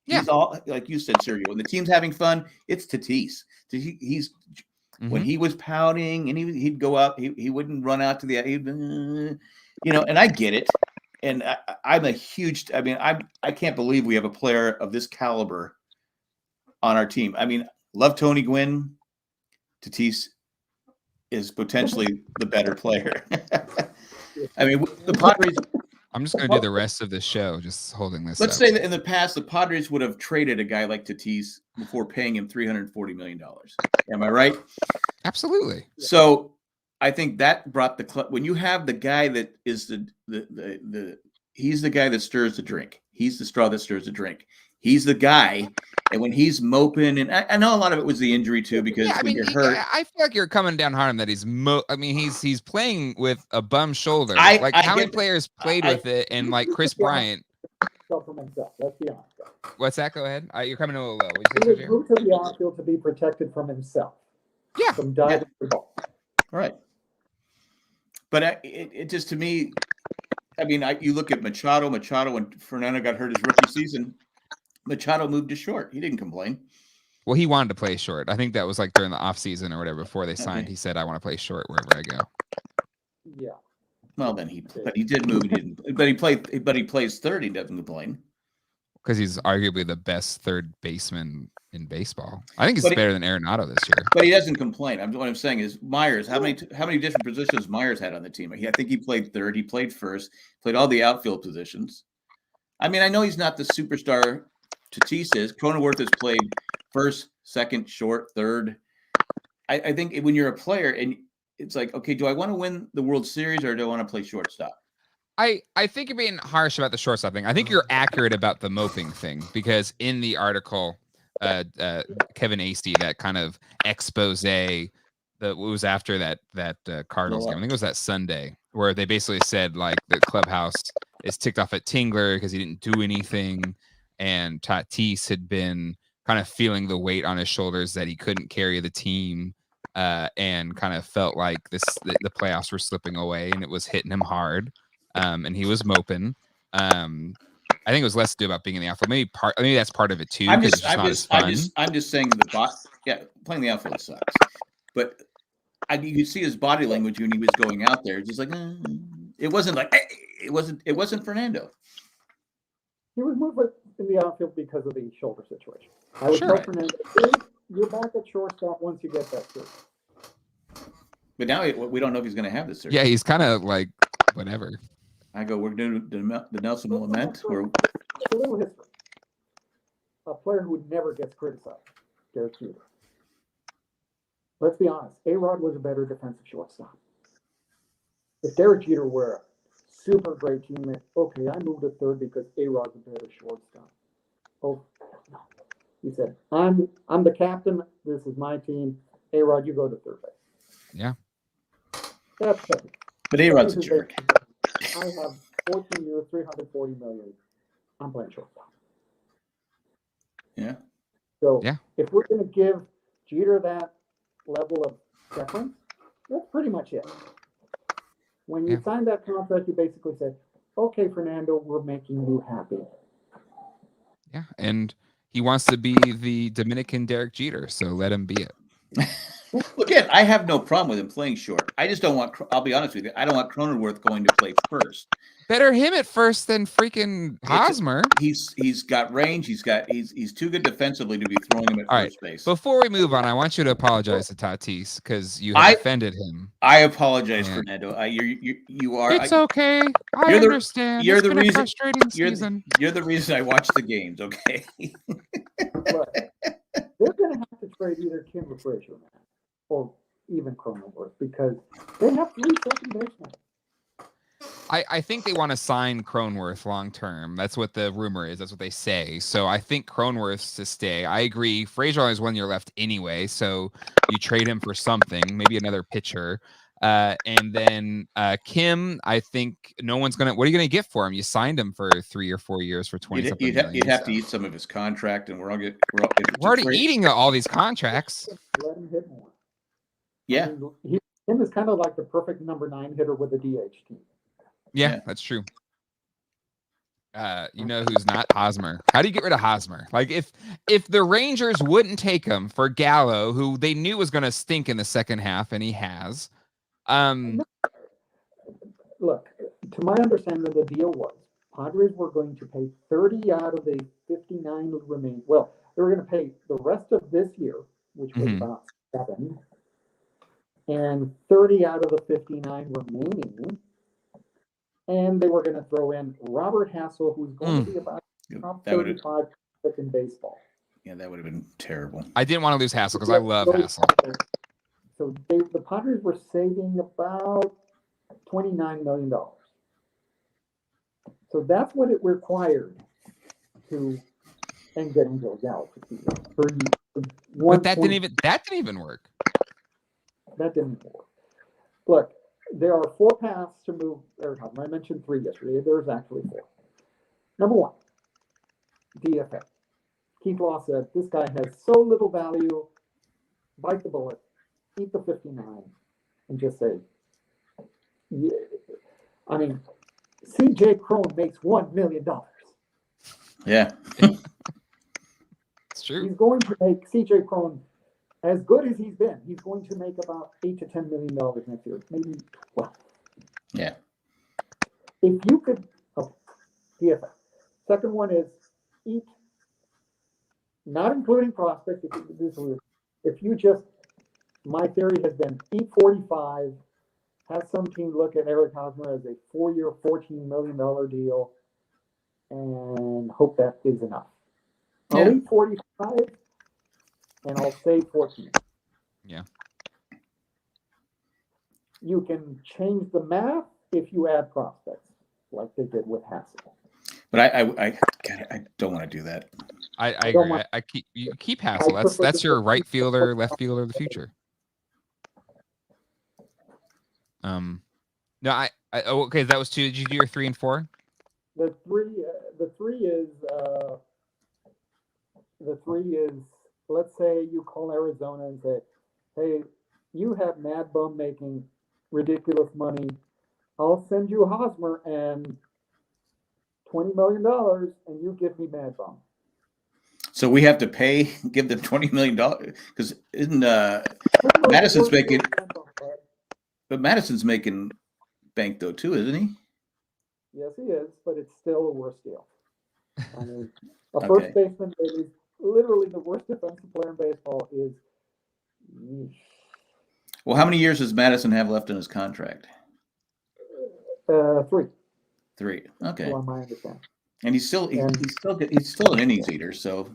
He's all like you said, Sergio. When the team's having fun, it's Tatis. He's when he was pouting and he'd go up. He wouldn't run out to the. And I get it. And I'm a huge. I mean, I can't believe we have a player of this caliber on our team. I mean, love Tony Gwynn. Tatis is potentially the better player. I mean, the Padres. I'm just going to do the rest of the show, just holding this. Let's say that in the past, the Padres would have traded a guy like Tatis before paying him $340 million. Am I right? Absolutely. So I think that brought the club. When you have the guy that is he's the guy that stirs the drink. He's the straw that stirs the drink. He's the guy. And when he's moping, and I know a lot of it was the injury too, because when you're hurt, I feel like you're coming down hard on that. He's playing with a bum shoulder. How many players played with it? And like Chris Bryant. From himself. Let's be honest. What's that? Go ahead. You're coming a little low. He was moved to the outfield to be protected from himself. Yeah. From diving the ball. Right. But it just, to me, I mean, you look at Machado when Fernando got hurt his rookie season, Machado moved to short. He didn't complain. Well, he wanted to play short. I think that was like during the offseason or whatever before they signed. He said, I want to play short wherever I go. Yeah. Well, then he did move. But he plays third. He doesn't complain. Because he's arguably the best third baseman in baseball. I think he's better than Arenado this year. But he doesn't complain. What I'm saying is Myers. How many different positions Myers had on the team? I think he played third. He played first. Played all the outfield positions. I mean, I know he's not the superstar Tatis is. Cronenworth has played first, second, short, third. I think when you're a player and it's like, okay, do I want to win the World Series or do I want to play shortstop? I think you're being harsh about the shortstop thing. I think you're accurate about the moping thing because in the article, Kevin Acey, that kind of expose, it was after that Cardinals game. I think it was that Sunday where they basically said like the clubhouse is ticked off at Tingler because he didn't do anything, and Tatis had been kind of feeling the weight on his shoulders that he couldn't carry the team, and kind of felt like the playoffs were slipping away and it was hitting him hard. And he was moping. I think it was less to do about being in the outfield. Maybe that's part of it too. I'm just saying playing the outfield sucks. But you could see his body language when he was going out there. Just like it wasn't like it wasn't Fernando. He was moved in the outfield because of the shoulder situation. I would tell Fernando, you're back at shortstop once you get that surgery. But now we don't know if he's going to have this surgery. Yeah, he's kind of like whatever. I go, we're doing the Nelson Lament. A little history. A player who never gets criticized, Derek Jeter. let's be honest, A-Rod was a better defensive shortstop. If Derek Jeter were a super great teammate, okay, I moved to third because A-Rod's a better shortstop. Oh, no. He said, I'm the captain. This is my team. A-Rod, you go to third base. Yeah. That's petty. But A-Rod's a jerk. I have 14 years, 340 million. I'm playing shortstop. Yeah. So Yeah. if we're going to give Jeter that level of deference, that's pretty much it. When you signed that contract, you basically said, okay, Fernando, we're making you happy. Yeah. And he wants to be the Dominican Derek Jeter, so let him be it. Again, I have no problem with him playing short. I just don't want, I'll be honest with you, I don't want Cronenworth going to play first. Better him at first than freaking Hosmer. He's got range. He's too good defensively to be throwing him at first base. Before we move on, I want you to apologize to Tatis because you have offended him. I apologize, Fernando. You are. It's okay. I understand. You're it's the been reason. A frustrating season. You're the reason I watch the games. Okay. Look, they're going to have to trade either Kim or Grisham, or even Cronenworth, because they have 3 second basemen. I think they want to sign Cronenworth long term. That's what the rumor is. That's what they say. So I think Cronenworth's to stay. I agree. Frazier only has 1 year left anyway, so you trade him for something, maybe another pitcher. And then Kim, I think no one's gonna. What are you gonna get for him? You signed him for 3 or 4 years for 20 something million. You'd have to eat some of his contract, and we're already eating all these contracts. Let him hit more. Yeah, I mean, Kim is kind of like the perfect number 9 hitter with a DH team. Yeah, that's true. You know who's not? Hosmer. How do you get rid of Hosmer? Like if the Rangers wouldn't take him for Gallo, who they knew was going to stink in the second half, and he has. Look, to my understanding, the deal was Padres were going to pay 30 out of the 59 remaining. Well, they were going to pay the rest of this year, which was about 7, and 30 out of the 59 remaining. And they were going to throw in Robert Hassel, who's going to be about top 35 in baseball. Yeah, that would have been terrible. I didn't want to lose Hassel because I love Hassel. So the Padres were saving about $29 million. So that's what it required to and get into a Galaxy. But that didn't even work. That didn't work. Look. There are 4 paths to move Eric Hosmer. I mentioned 3 yesterday. There's actually 4. Number 1, DFA. Keith Law said, this guy has so little value. Bite the bullet, eat the 59, and just say, yeah. I mean, CJ Cron makes $1 million. Yeah. It's true. He's going to make CJ Cron, as good as he's been, he's going to make about $8 to $10 million next year, maybe 12. Yeah. If you could, DFA. Second one is eat, not including prospects. If you just, my theory has been eat 45, have some team look at Eric Hosmer as a 4-year, $14 million deal, and hope that is enough. I'll eat 45. And I'll save 14. Yeah. You can change the math if you add prospects, like they did with Hassel. But I don't want to do that. I agree. You keep Hassel. That's your right fielder, left fielder of the future. No, okay. That was 2. Did you do your 3 and 4? The three is. Let's say you call Arizona and say, hey, you have Mad Bum making ridiculous money. I'll send you Hosmer and $20 million, and you give me Mad Bum. So we have to give them $20 million because isn't Madison's making? But Madison's making bank though too, isn't he? Yes, he is, but it's still a worse deal. I mean, a first baseman is literally the worst defensive player in baseball is. Well, how many years does Madison have left in his contract? 3. 3. Okay. Well, my understanding. And he's still an innings eater, so.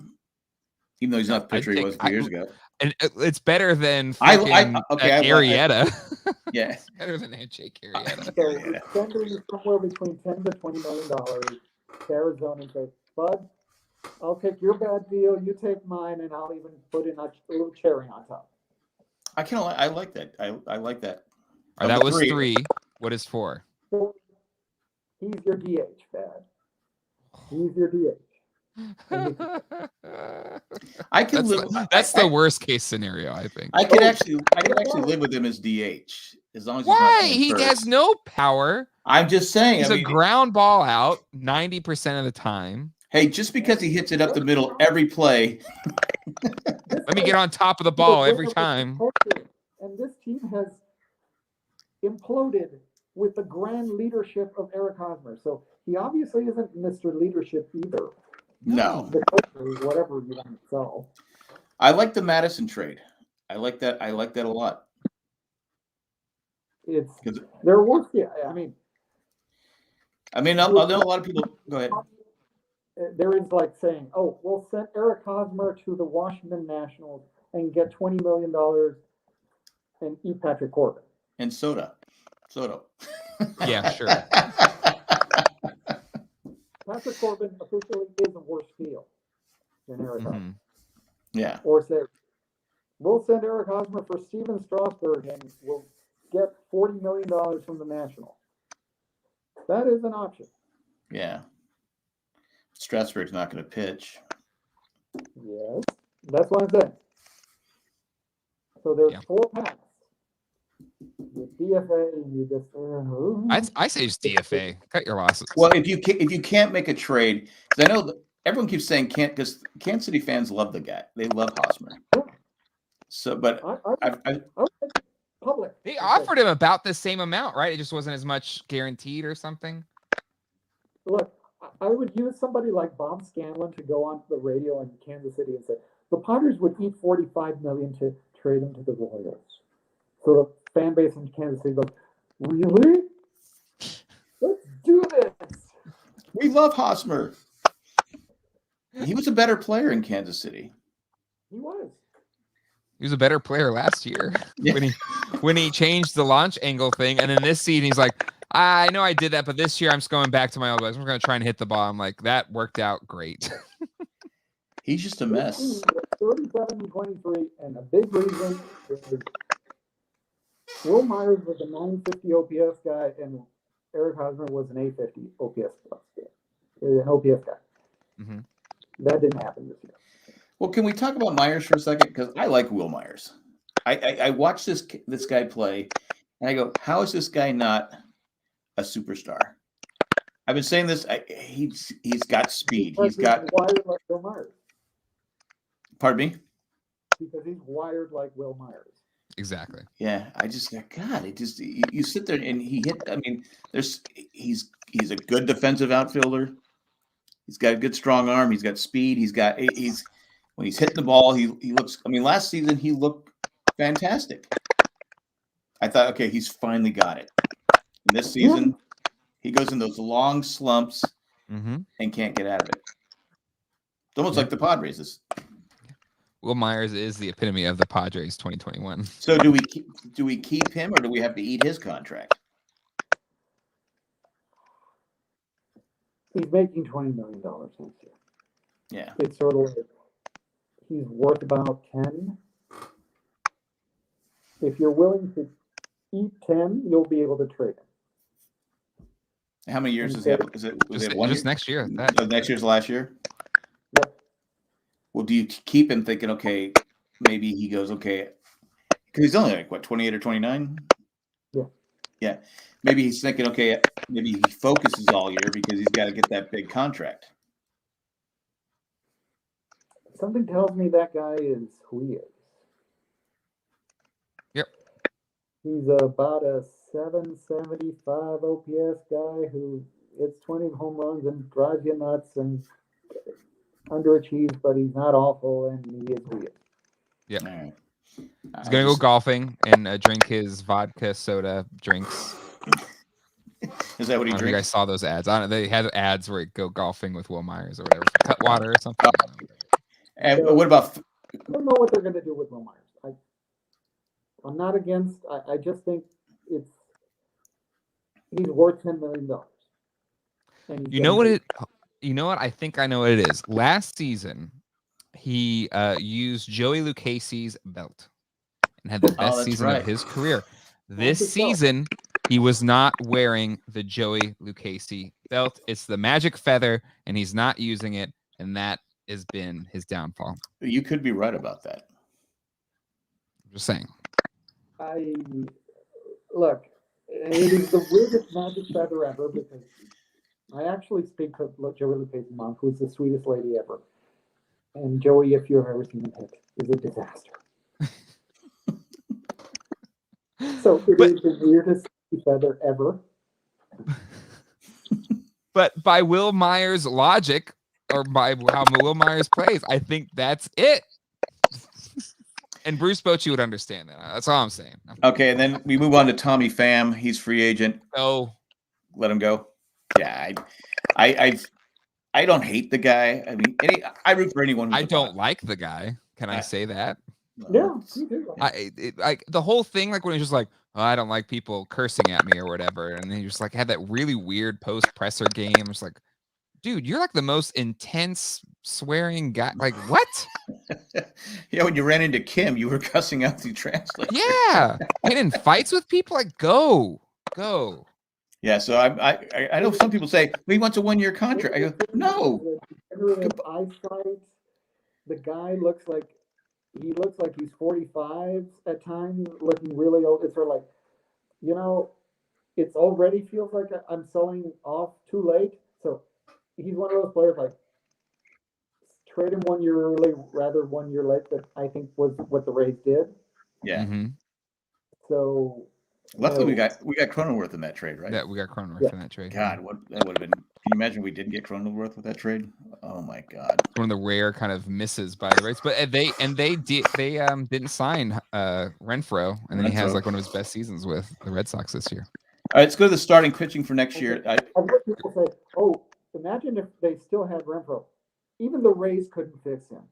Even though he's not the pitcher he take- was a few years ago. And it's better than I freaking Arrieta. Yeah. It's better than Jake Arrieta. So we're spending somewhere between $10 to $20 million to Arizona and say, Bud, I'll take your bad deal, you take mine, and I'll even put in a little cherry on top. I like that. I like that. All right, that was 3. What is 4? So he's your DH, Bad. He's your DH. I can live. That's the worst case scenario, I think. I could actually live with him as DH as long as. Why? He's He not has no power. I'm just saying. He's a ground ball out 90% of the time. Hey, just because he hits it up the middle every play. Let me get on top of the ball every time. And this team has imploded with the grand leadership of Eric Hosmer. So he obviously isn't Mr. Leadership either. No. The coach is whatever you want to sell. I like the Madison trade. I like that. I like that a lot. They're worth. Yeah, I mean, I know a lot of people. Go ahead. There is like saying, "Oh, we'll send Eric Hosmer to the Washington Nationals and get $20 million and eat Patrick Corbin and Soto." Yeah, sure. Patrick Corbin officially is a worse deal than Eric Hosmer. Yeah. Or say, we'll send Eric Hosmer for Steven Strasburg and we'll get $40 million from the Nationals. That is an option. Yeah. Strasburg's not going to pitch. Yes, that's what I'm saying. So there's 4 paths. You DFA, and you just. I say just DFA. Cut your losses. Well, if you can't make a trade, because I know that everyone keeps saying can't, because Kansas City fans love the guy. They love Hosmer. So, but public. They offered him about the same amount, right? It just wasn't as much guaranteed or something. Look, I would use somebody like Bob Scanlon to go on the radio in Kansas City and say the Padres would eat $45 million to trade him to the Royals. So the fan base in Kansas City goes, really? Let's do this. We love Hosmer. He was a better player in Kansas City. He was. He was a better player last year when he changed the launch angle thing, and then this season he's like, I know I did that, but this year I'm just going back to my old ways. I'm going to try and hit the ball. I'm like, that worked out great. He's just a mess. 37 and 23, and a big reason is Will Myers was a 950 OPS guy, and Eric Hosmer was an 850 OPS plus guy. An OPS guy. Mm-hmm. That didn't happen this year. Well, can we talk about Myers for a second? Because I like Will Myers. I watched this guy play, and I go, how is this guy not a superstar? I've been saying this. He's got speed. He's got. Wired like Will Myers. Pardon me? Because he's wired like Will Myers. Exactly. Yeah, I just God. It just you sit there and he hit. I mean, he's a good defensive outfielder. He's got a good strong arm. He's got speed. When he's hitting the ball, he looks. I mean, last season he looked fantastic. I thought, okay, he's finally got it. And this season, he goes in those long slumps and can't get out of it. It's almost like the Padres. Will Myers is the epitome of the Padres 2021. So do we keep him, or do we have to eat his contract? He's making $20 million next year. Yeah. It's sort of like he's worth about 10. If you're willing to eat 10, you'll be able to trade him. How many years does he have? Was it 1 just year? next year? Next year's the last year? Yep. Well, do you keep him thinking, okay, maybe he goes, okay, because he's only like, what, 28 or 29? Yeah. Yeah. Maybe he's thinking, okay, maybe he focuses all year because he's got to get that big contract. Something tells me that guy is who he is. Yep. He's about a 775 OPS guy who hits 20 home runs and drives you nuts and underachieves, but he's not awful, and he is who he is. Yeah. All right. He's going to go golfing and drink his vodka soda drinks. Is that what he I don't know if drinks? you guys saw those ads. I don't know, they had ads where you go golfing with Will Myers or whatever. Cutwater or something. And So, what about? I don't know what they're going to do with Will Myers. I'm not against. I just think he's worth $10 million. And You know what it? You know what? I think I know what it is. Last season, he used Joey Lucchese's belt and had the best that's season right. of his career. This That's his belt. season, he was not wearing the Joey Lucchese belt. It's the magic feather, and he's not using it, and that has been his downfall. You could be right about that. I'm just saying. Look, it is the weirdest magic feather ever because I actually speak to Joey Lucchese's mom, who's the sweetest lady ever. And Joey, if you've ever seen him hit, is a disaster. So it is the weirdest feather ever. But by Will Myers' logic, or by how Will Myers plays, I think that's it. And Bruce Bochy would understand that. That's all I'm saying. Okay, and then we move on to Tommy Pham. He's free agent. Oh, Let him go. Yeah, I don't hate the guy. I mean, I root for anyone. I don't like the guy. Can I say that? Yeah, you do. Like the whole thing, like when he's just like, oh, I don't like people cursing at me or whatever, and then he just like had that really weird post presser game. It's like, dude, you're like the most intense swearing guy. Like what? Yeah, when you ran into Kim, you were cussing out the translator. Yeah, getting in fights with people. Like go. Yeah, so I know some people say he wants a 1-year contract. I go, no. Eyesight, the guy looks like he's 45 at times, looking really old. It's sort of like, it's already feels like I'm selling off too late. So he's one of those players like trade him 1 year early, rather 1 year late. That I think was what the Rays did. Yeah. Mm-hmm. So luckily we got Cronenworth in that trade, right? Yeah, we got Cronenworth in that trade. God, that would have been. Can you imagine we didn't get Cronenworth with that trade? Oh my God! One of the rare kind of misses by the Rays, but they didn't sign Renfroe, and then he has like one of his best seasons with the Red Sox this year. All right, let's go to the starting pitching for next year. I've heard people say, "Oh, imagine if they still had Renfroe. Even the Rays couldn't fix him.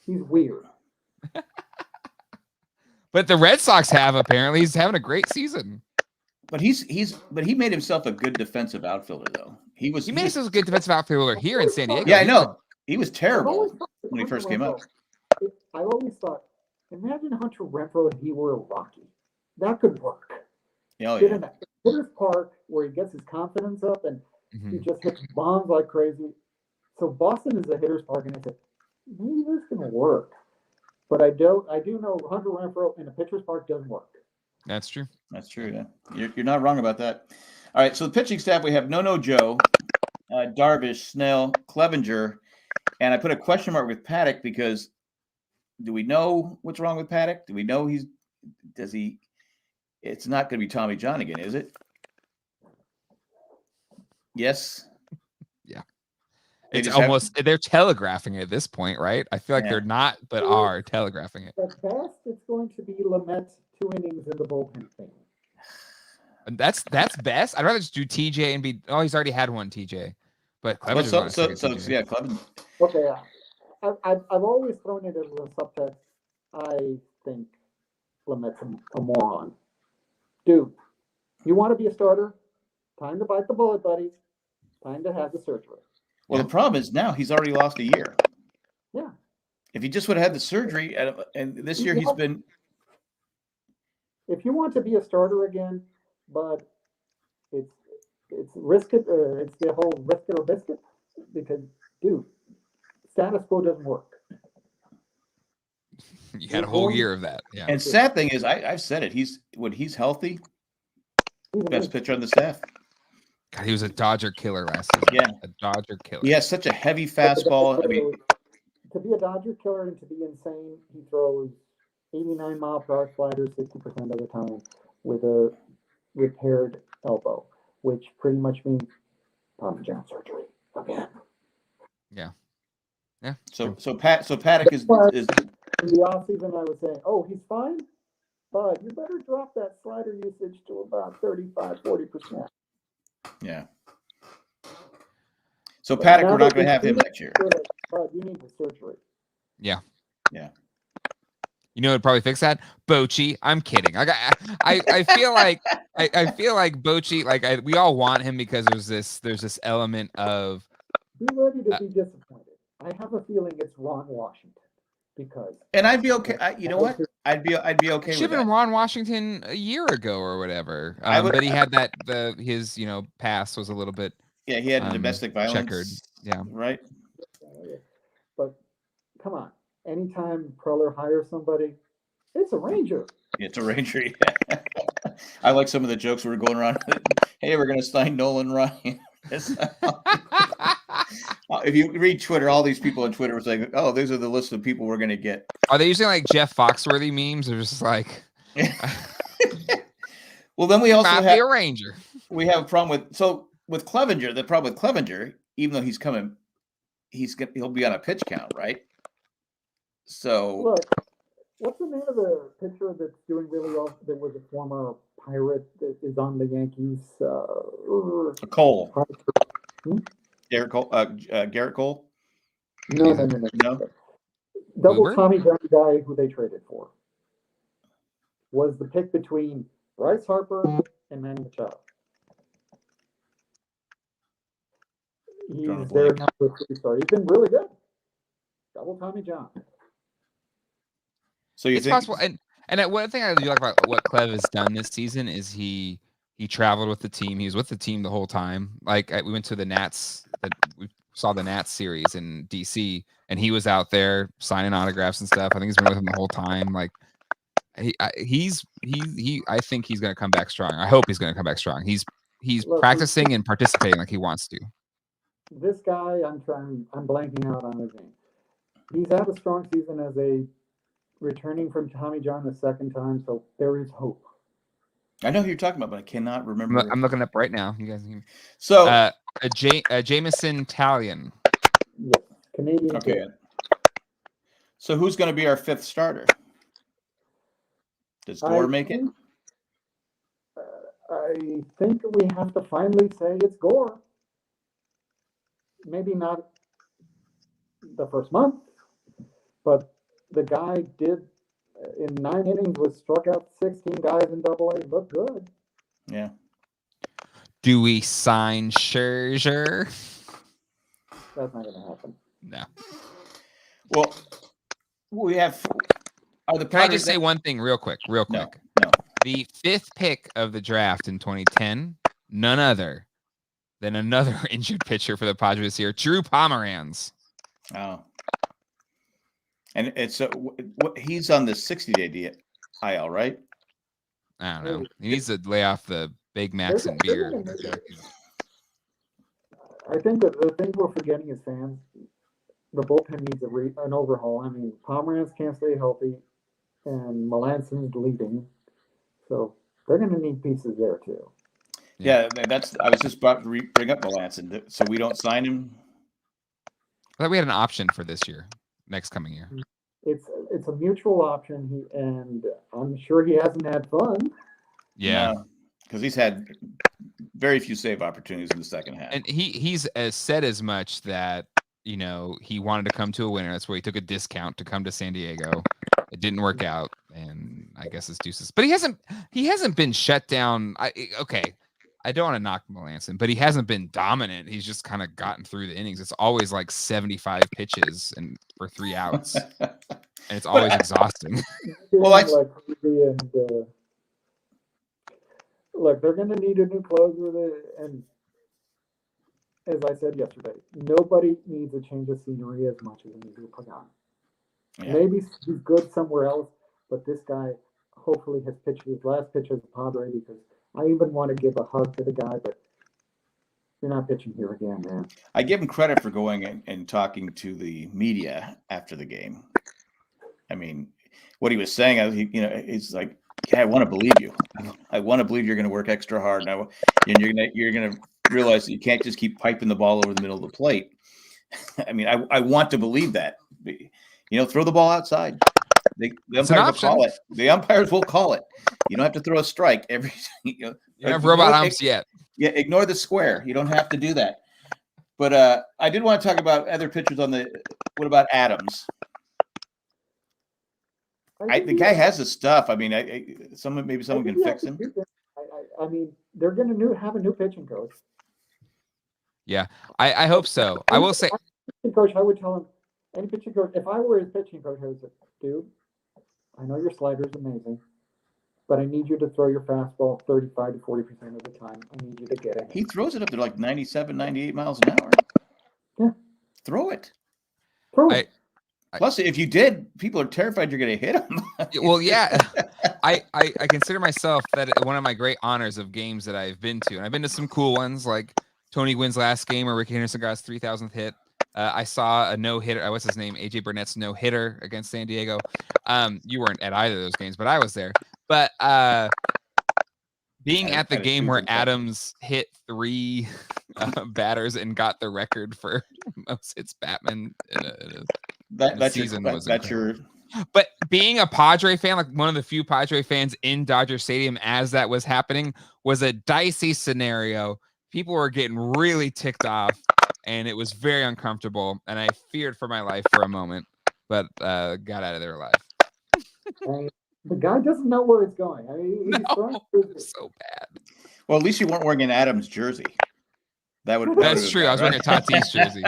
He's weird." But the Red Sox have apparently. He's having a great season. But he made himself a good defensive outfielder though. He made himself a good defensive outfielder here in San Diego. Yeah, I know. He was terrible when he first came up. I always thought, imagine Hunter Renfroe if he were a Rocky. That could work. Oh, Get in that hitter's park where he gets his confidence up and he just hits bombs like crazy. So Boston is a hitter's park, and I said, maybe this can work. But I do know Hunter Renfroe in a pitcher's park doesn't work. That's true. That's true. Yeah, you're not wrong about that. All right, so the pitching staff, we have No Joe, Darvish, Snell, Clevenger, and I put a question mark with Paddock because do we know what's wrong with Paddock? Do we know it's not going to be Tommy John again, is it? Yes. Yeah. They're telegraphing it at this point, right? I feel like they're not, but are telegraphing it. At best, it's going to be Lamet 2 innings in the bullpen thing. And that's best. I'd rather just do TJ and be. Oh, he's already had one TJ, but Clevenger. Yeah, Clevenger. Okay, I've always thrown it as a subtext. I think Lamet's a moron. Dude, you want to be a starter? Time to bite the bullet, buddy. Time to have the surgery. Well, the problem is now he's already lost a year. Yeah. If he just would have had the surgery, and this year he's been. If you want to be a starter again, but it's risk it, or it's the whole risk it or biscuit, because dude, status quo doesn't work. You had a whole year of that. Yeah. And sad thing is, I've said it. When he's healthy, best pitcher on the staff. God, he was a Dodger killer last season. Yeah, a Dodger killer. He has such a heavy fastball. I mean, to be a Dodger killer and to be insane, he throws 89 mile per hour sliders 60% of the time with a repaired elbow, which pretty much means Tommy John surgery again. Yeah. So Paddock is in the offseason. I was saying, oh, he's fine, but you better drop that slider usage to about 35-40%. Yeah. So Paddock, we're not going to have him next year. But you need the surgery. Yeah. Yeah. You know who'd probably fix that? Bochy. I'm kidding. I feel like I feel like Bochy, like we all want him because there's this element of Be ready to be disappointed. I have a feeling it's Ron Washington because. And I'd be okay. You know what? I'd be okay should with have been that. Ron Washington a year ago or whatever. I would- but he had his past was a little bit Yeah, he had domestic violence. checkered. Yeah. Right. But come on, anytime Preller hires somebody, it's a Ranger. It's a Ranger. Yeah. I like some of the jokes we were going around. Hey, we're going to sign Nolan Ryan. If you read Twitter, all these people on Twitter was like, "Oh, these are the list of people we're going to get." Are they using like Jeff Foxworthy memes, or just like? Well, then we also have have a Ranger. We have a problem with Clevenger. The problem with Clevenger, even though he's coming, he'll be on a pitch count, right? So Look, what's the name of the pitcher that's doing really well? That was a former Pirate that is on the Yankees. Cole, Hmm? Garrett Cole, Garrett Cole. No. Double Bluebird? Tommy John guy who they traded for was the pick between Bryce Harper and Manny Machado. He's their number 3 star. He's been really good. Double Tommy John. So you It's think possible, and one thing I do like about what Clev has done this season is he traveled with the team. He was with the team the whole time. Like we went to the Nats, we saw the Nats series in DC, and he was out there signing autographs and stuff. I think he's been with him the whole time. Like I think he's going to come back strong. I hope he's going to come back strong. He's practicing and participating like he wants to. This guy, I'm blanking out on his name. He's had a strong season as a returning from Tommy John the second time, so there is hope. I know who you're talking about, but I cannot remember. I'm looking up right now. You guys can. So Jameson Talion. Yes, Canadian. Okay. Kid. So who's going to be our 5th starter? Does Gore make it? I think we have to finally say it's Gore. Maybe not the first month, but the guy did in 9 innings was struck out 16 guys in AA. Looked good. Yeah. Do we sign Scherzer? That's not going to happen. No. Well, we have. Can I just say one thing real quick? No. The 5th pick of the draft in 2010, none other than another injured pitcher for the Padres here, Drew Pomeranz. Oh. And it's he's on the 60-day IL, right? I don't know. He needs to lay off the Big Macs and beer. I think that the thing we're forgetting as fans, the bullpen needs an overhaul. I mean, Pomeranz can't stay healthy, and Melanson's leaving, so they're going to need pieces there too. Yeah, I was just about to bring up Melanson, so we don't sign him. I thought we had an option for this year, next coming year. It's a mutual option, and I'm sure he hasn't had fun. Yeah, because he's had very few save opportunities in the second half, and he's said as much that he wanted to come to a winner. That's why he took a discount to come to San Diego. It didn't work out, and I guess it's deuces. But he hasn't been shut down. I don't want to knock Melanson, but he hasn't been dominant. He's just kind of gotten through the innings. It's always like 75 pitches and for 3 outs, and it's always exhausting. Look, they're going to need a new closer, and as I said yesterday, nobody needs a change of scenery as much as they do Pagan. Yeah. Maybe he's good somewhere else, but this guy hopefully has pitched his last pitch as a Padre, because I even want to give a hug to the guy, but you're not pitching here again, man. I give him credit for going and talking to the media after the game. I mean, what he was saying, he's like, "Yeah, I want to believe you. I want to believe you're going to work extra hard, and you're going to realize that you can't just keep piping the ball over the middle of the plate." I mean, I want to believe that. Throw the ball outside. The umpires will call it. The umpires will call it. You don't have to throw a strike every. You have robot umps yet? Yeah, ignore the square. You don't have to do that. But I did want to talk about other pitchers on the. What about Adams? the guy has the stuff. I mean, maybe someone can fix him. I mean, they're going to have a new pitching coach. Yeah, I hope so. I will say, pitching coach, I would tell him, any pitching coach, if I were his pitching coach, I would say, dude, I know your slider is amazing, but I need you to throw your fastball 35 to 40% of the time. I need you to get it. He throws it up to like 97, 98 miles an hour. Yeah. Throw it. Plus, if you did, people are terrified you're going to hit them. Well, yeah. I consider myself that one of my great honors of games that I've been to, and I've been to some cool ones like Tony Gwynn's last game or Ricky Henderson got his 3,000th hit. I saw a no-hitter. What's his name? AJ Burnett's no-hitter against San Diego. You weren't at either of those games, but I was there. But being at the game where Adams hit 3 batters and got the record for most hits Batman in a season was incredible. But being a Padre fan, like one of the few Padre fans in Dodger Stadium as that was happening, was a dicey scenario. People were getting really ticked off, and it was very uncomfortable, and I feared for my life for a moment, but got out of there alive. The guy doesn't know where it's going. I mean, he's so bad. Well, at least you weren't wearing an Adams jersey. That's true. I was wearing a Tatis jersey.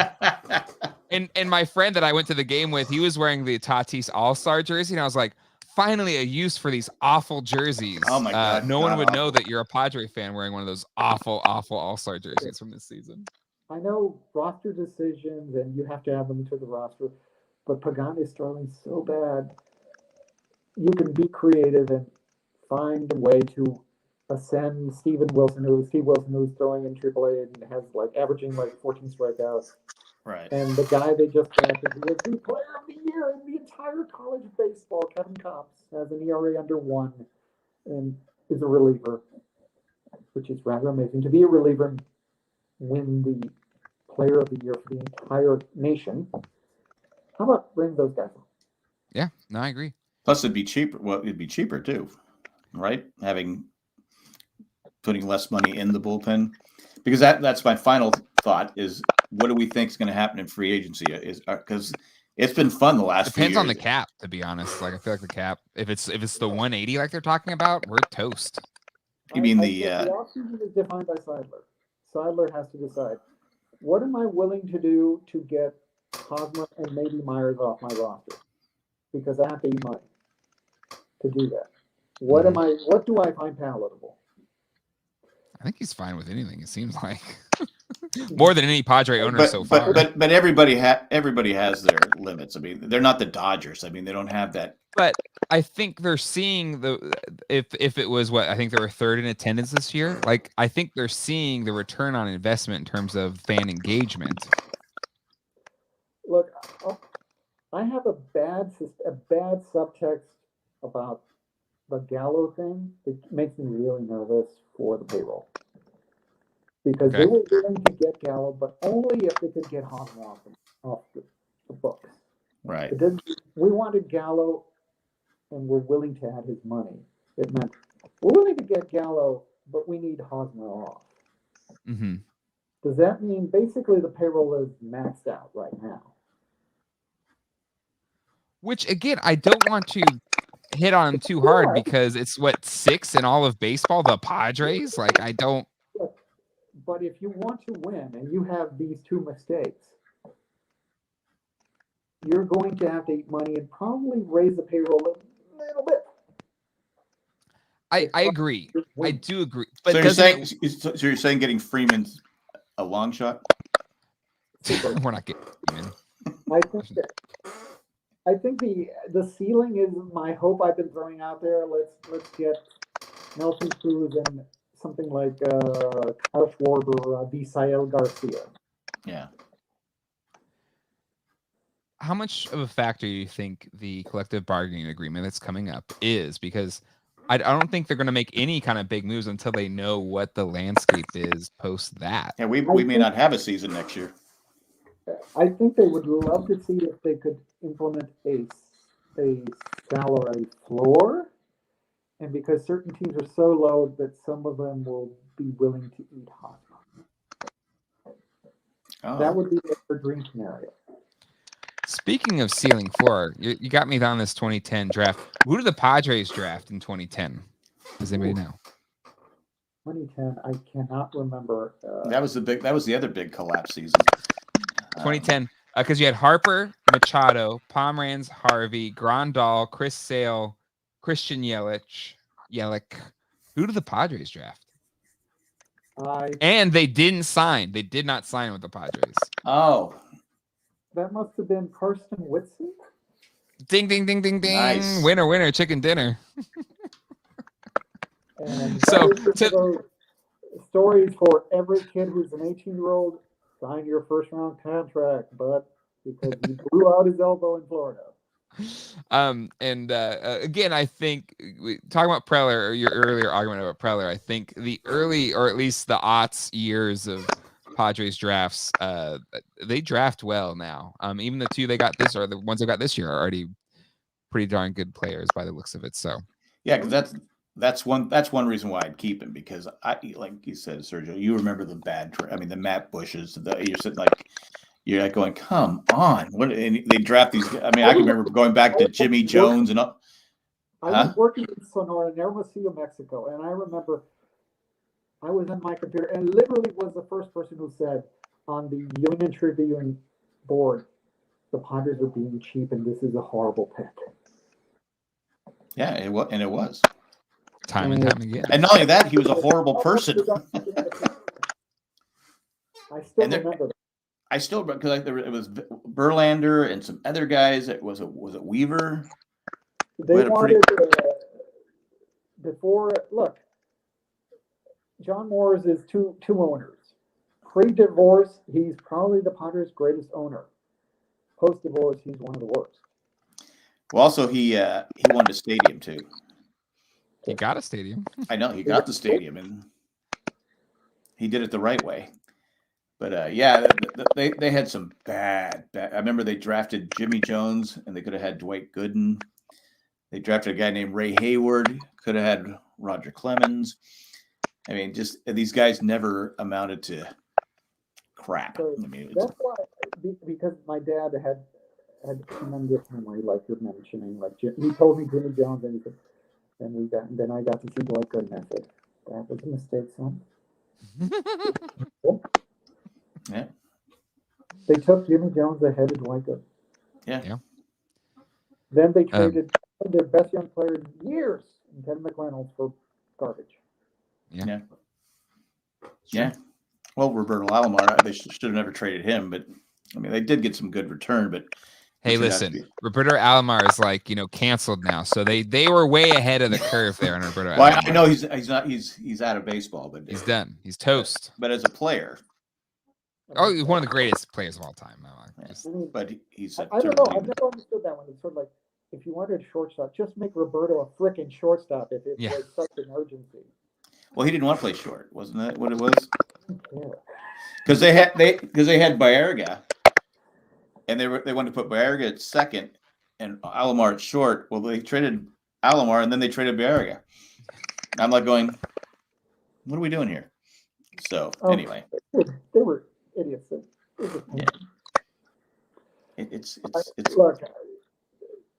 And my friend that I went to the game with, he was wearing the Tatis All-Star jersey, and I was like, finally a use for these awful jerseys. Oh my God. No one would know that you're a Padre fan wearing one of those awful All-Star jerseys from this season. I know roster decisions, and you have to have them to the roster, but Pagan is struggling so bad. You can be creative and find a way to ascend Steve Wilson, who's throwing in AAA and has averaging 14 strikeouts. Right. And the guy they just drafted, who was the player of the year in the entire college baseball, Kevin Kopps, has an ERA under 1 and is a reliever, which is rather amazing. To be a reliever and win the player of the year for the entire nation. How about bring those guys on? Yeah, no, I agree. Plus, it'd be cheaper. Well, it'd be cheaper too, right? Putting less money in the bullpen, because that's my final thought is, what do we think is going to happen in free agency? Is because it's been fun the last few years. Depends on the cap, to be honest. I feel like the cap, if it's the 180 like they're talking about, we're toast. You mean the offseason is defined by Seidler. Seidler has to decide, what am I willing to do to get Hosmer and maybe Myers off my roster, because I have to eat money to do that. What do I find palatable? I think he's fine with anything, it seems like. More than any Padre owner so far. But everybody has their limits. I mean, they're not the Dodgers. I mean, they don't have that. But I think they're seeing if it was I think they were 3rd in attendance this year. I think they're seeing the return on investment in terms of fan engagement. Look, I have a bad subtext about the Gallo thing. It makes me really nervous for the payroll, because they were willing to get Gallo, but only if they could get Hosmer off the books. Right. We wanted Gallo, and we're willing to add his money. It meant we're willing to get Gallo, but we need Hosmer off. Mm-hmm. Does that mean basically the payroll is maxed out right now? Which, again, I don't want to hit on too hard, because it's 6th in all of baseball, the Padres. I don't. But if you want to win and you have these 2 mistakes, you're going to have to eat money and probably raise the payroll a little bit. I agree. I do agree. But so you're saying getting Freeman a long shot? We're not getting Freeman. I think the ceiling is my hope I've been throwing out there. Let's get Nelson Cruz and something like Kyle Schwarber, Visael Garcia. Yeah. How much of a factor do you think the collective bargaining agreement that's coming up is? Because I don't think they're going to make any kind of big moves until they know what the landscape is post that. Yeah, we may not have a season next year. I think they would love to see if they could implement a salary floor, and because certain teams are so low that some of them will be willing to eat Hosmer. That would be their dream scenario. Speaking of ceiling floor, you got me on this 2010 draft. Who did the Padres draft in 2010? Does anybody know? 2010, I cannot remember. That was the other big collapse season. 2010, because you had Harper, Machado, Pomeranz, Harvey, Grandal, Chris Sale, Christian Yelich. Who did the Padres draft? And they didn't sign. They did not sign with the Padres. Oh, that must have been Karsten Whitson. Ding, ding, ding, ding, ding. Nice. Winner, winner, chicken dinner. And So, stories for every kid who's an 18-year-old, sign your first-round contract, but because you blew out his elbow in Florida. Again, I think talking about Preller, or your earlier argument about Preller, I think the early, or at least the aughts years of Padres drafts, they draft well now. Even the two they got this, or the ones they got this year, are already pretty darn good players by the looks of it. So yeah, because that's one reason why I'd keep him, because like you said, Sergio, you remember the the Matt Bushes. You're sitting like. You're like going, come on! What? And they draft these. I mean, I can remember going back to Jimmy Jones and all. I was working in Sonora, Hermosillo, Mexico, and I remember I was on my computer and literally was the first person who said on the Union Tribune board, the Padres are being cheap and this is a horrible pick. Yeah, it was. Time and time again. And not only that, he was a horrible person. I still remember that. I still, because it was Verlander and some other guys. Was it Weaver? They wanted before. Look, John Moores is two owners. Pre-divorce, he's probably the Padres' greatest owner. Post-divorce, he's one of the worst. Well, also he wanted a stadium too. He got a stadium. I know he got the stadium, and he did it the right way. But yeah, they had some bad. I remember they drafted Jimmy Jones, and they could have had Dwight Gooden. They drafted a guy named Ray Hayward. Could have had Roger Clemens. I mean, just these guys never amounted to crap. So I mean, that's why, because my dad had tremendous memory, like you're mentioning. Like he told me Jimmy Jones, and he said, and then I got to see Dwight Gooden. I said, that was a mistake, son. Yeah. They took Jimmy Jones ahead of Dwight Gooden. Yeah. Then they traded their best young player in years, Ted McReynolds, for garbage. Yeah. Well, Roberto Alomar, they should have never traded him, but I mean, they did get some good return. But hey, listen, Roberto Alomar is canceled now, so they were way ahead of the curve there on Roberto Alomar. Well, I know he's out of baseball, but he's done. He's toast. But as a player. Oh, he's one of the greatest players of all time. But he's. I don't know. I've never understood that one. It's sort of like, if you wanted a shortstop, just make Roberto a frickin' shortstop if it was such an urgency. Well, he didn't want to play short, wasn't that what it was? Because they had Baerga, and they wanted to put Baerga at second and Alomar at short. Well, they traded Alomar and then they traded Baerga. I'm like going, what are we doing here? So anyway, they were idiots. Yeah. It's look.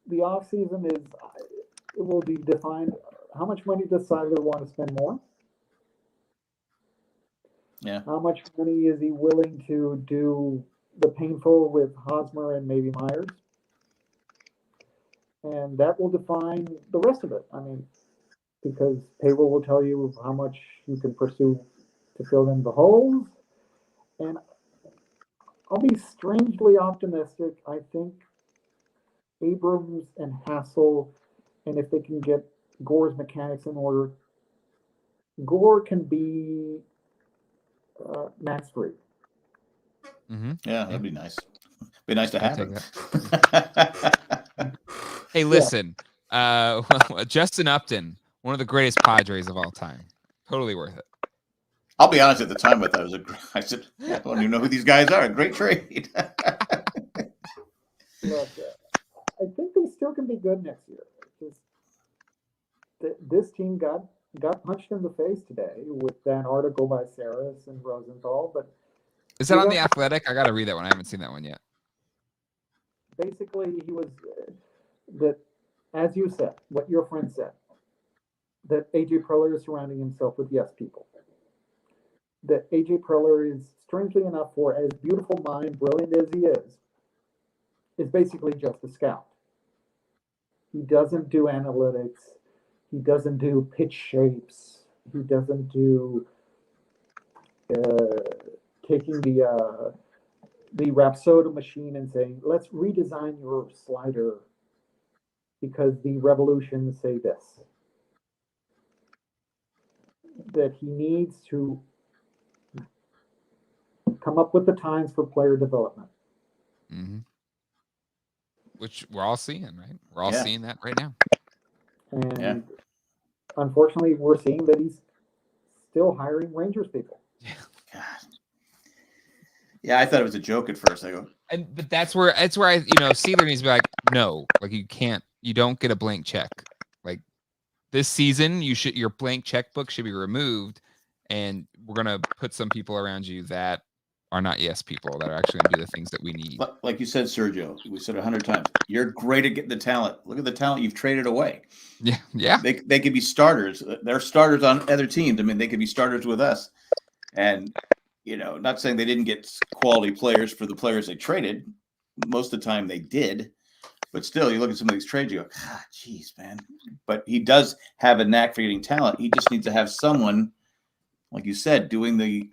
The off season it will be defined. How much money does Siler want to spend more? Yeah. How much money is he willing to do the painful with Hosmer and maybe Myers? And that will define the rest of it. I mean, because payroll will tell you how much you can pursue to fill in the holes. And I'll be strangely optimistic. I think Abrams and Hassel, and if they can get Gore's mechanics in order, Gore can be max free. Mm-hmm. Yeah, that'd be nice. Be nice to have him. Hey, listen, Justin Upton, one of the greatest Padres of all time. Totally worth it. I'll be honest. At the time, I said, I don't even know who these guys are. Great trade. Look, I think they still can be good next year. Just this team got punched in the face today with that article by Saris and Rosenthal. But is that on The Athletic? I got to read that one. I haven't seen that one yet. basically he was that, as you said, what your friend said, that AJ Preller is surrounding himself with yes people. That AJ Preller is, strangely enough, for as beautiful mind, brilliant as he is basically just a scout. He doesn't do analytics. He doesn't do pitch shapes. He doesn't do taking the Rapsoda machine and saying, let's redesign your slider because the revolutions say this. That he needs to come up with the times for player development. Mm-hmm. Which we're all seeing, right? We're all Yeah. seeing that right now. And unfortunately, we're seeing that he's still hiring Rangers people. Yeah. God. Yeah, I thought it was a joke at first. I go, But that's where I, Sealer needs to be like, no, like you don't get a blank check. Like this season, your blank checkbook should be removed, and we're gonna put some people around you that are not yes people that are actually gonna do the things that we need. like you said, Sergio, we said 100 times, you're great at getting the talent. Look at the talent you've traded away. Yeah. They could be starters. They're starters on other teams. I mean, they could be starters with us. And, not saying they didn't get quality players for the players they traded. Most of the time they did. But still, you look at some of these trades, you go, God, geez, man. But he does have a knack for getting talent. He just needs to have someone, like you said, doing the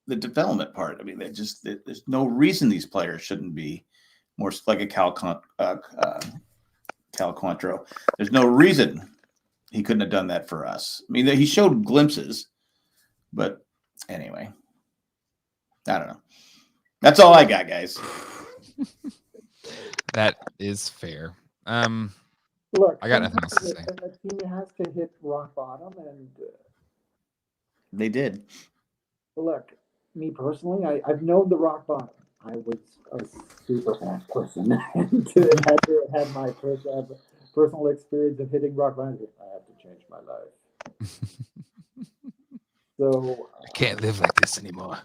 development part. I mean, there's no reason these players shouldn't be more like a Cal Quantrill. There's no reason he couldn't have done that for us. I mean, he showed glimpses, but anyway, I don't know. That's all I got, guys. That is fair. Look, I got nothing else to say. A team has to hit rock bottom, and They did. look, me personally, I've known the rock bottom. I was a super fast person and had my personal experience of hitting rock bottom. I have to change my life. So I can't live like this anymore.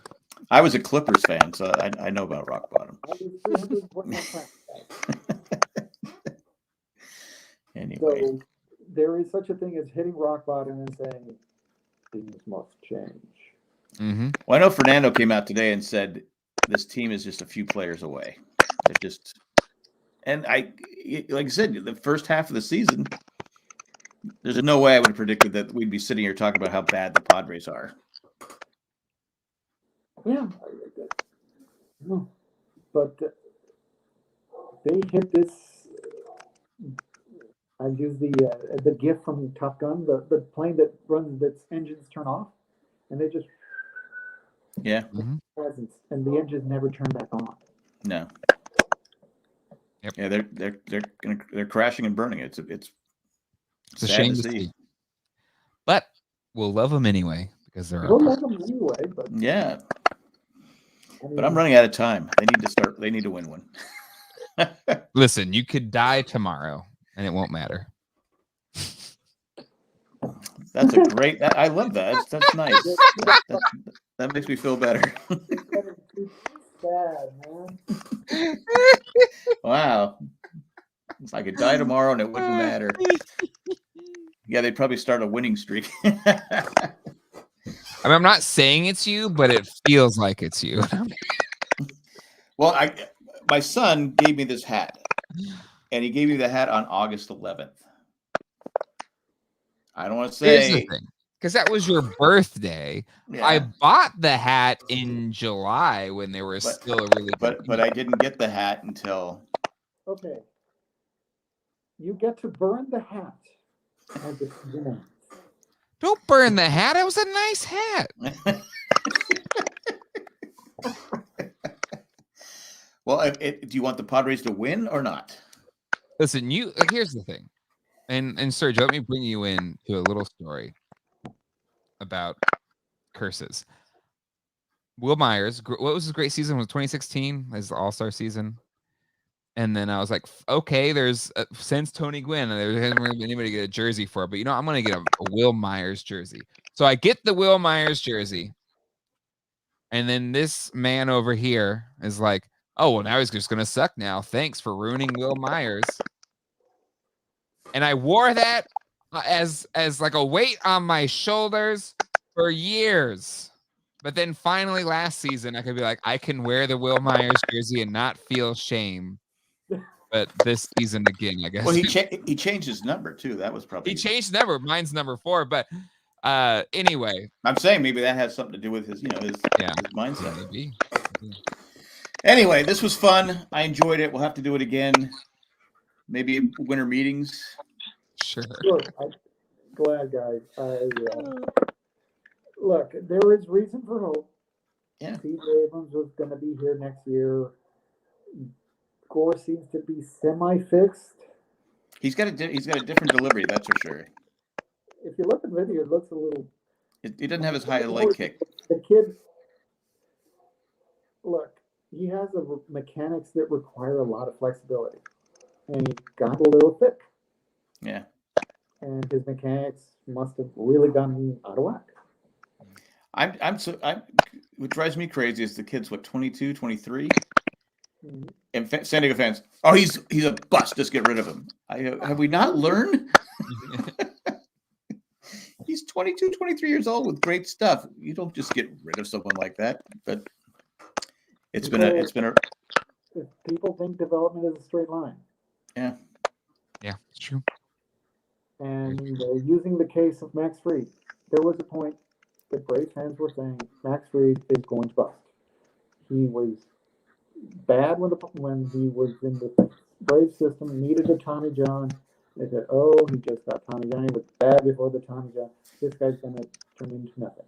I was a Clippers fan, so I know about rock bottom. I was 300 Anyway. So there is such a thing as hitting rock bottom and saying things must change. Mm-hmm. Well, I know Fernando came out today and said this team is just a few players away. They're just, and like I said, the first half of the season, there's no way I would have predicted that we'd be sitting here talking about how bad the Padres are. Yeah, no, but they hit this. I use the GIF from Top Gun, the plane that runs its engines turn off, and they just presence, and the engines never turn back on. No. Yep. Yeah, they're crashing and burning. It's a shame to see. But we'll love them anyway because they're. We'll love them anyway, but yeah. I mean, But I'm running out of time. They need to win one. Listen, you could die tomorrow and it won't matter. That's a great. I love that. That's nice. That makes me feel better. sad, man. Wow. If I could die tomorrow and it wouldn't matter. Yeah, they'd probably start a winning streak. I mean, I'm not saying it's you, but it feels like it's you. Well, my son gave me this hat, and he gave me the hat on August 11th. I don't want to say because that was your birthday. Yeah. I bought the hat in July when they were still a really good but I didn't get the hat until. Okay. You get to burn the hat. Don't burn the hat. It was a nice hat. Well, do you want the Padres to win or not? Listen, here's the thing. And Sergio, let me bring you in to a little story about curses. Will Myers, what was his great season? Was 2016 his All-Star season? And then I was like, okay, there's since Tony Gwynn, there hasn't really been anybody get a jersey for it, but I'm going to get a Will Myers jersey. So I get the Will Myers jersey. And then this man over here is like, oh, well, now he's just gonna suck now. Thanks for ruining Will Myers. And I wore that as like a weight on my shoulders for years. But then finally last season, I could be like, I can wear the Will Myers jersey and not feel shame. But this season again, I guess. Well, he changed his number too. That was probably he changed number. Mine's number 4. But anyway, I'm saying maybe that has something to do with his, his mindset. Maybe. Anyway, this was fun. I enjoyed it. We'll have to do it again. Maybe winter meetings. Sure. I'm glad, guys. Look, there is reason for hope. Yeah. CJ Abrams was going to be here next year. Gore seems to be semi-fixed. He's got a different delivery, that's for sure. If you look at the video, it looks a little. He doesn't have as high a leg kick. The kid, look, he has mechanics that require a lot of flexibility, and he got a little thick. Yeah. And his mechanics must have really gotten out of whack. What drives me crazy is the kid's 22, 23. Mm-hmm. And San Diego fans, oh, he's a bust. Just get rid of him. Have we not learned? He's 22, 23 years old with great stuff. You don't just get rid of someone like that. But it's been a. If people think development is a straight line. Yeah, it's true. And they're using the case of Max Fried. There was a point that Braves fans were saying Max Fried is going to bust. He was bad when he was in the Braves system, needed a Tommy John. They said, oh, he just got Tommy John. He was bad before the Tommy John. This guy's going to turn into nothing.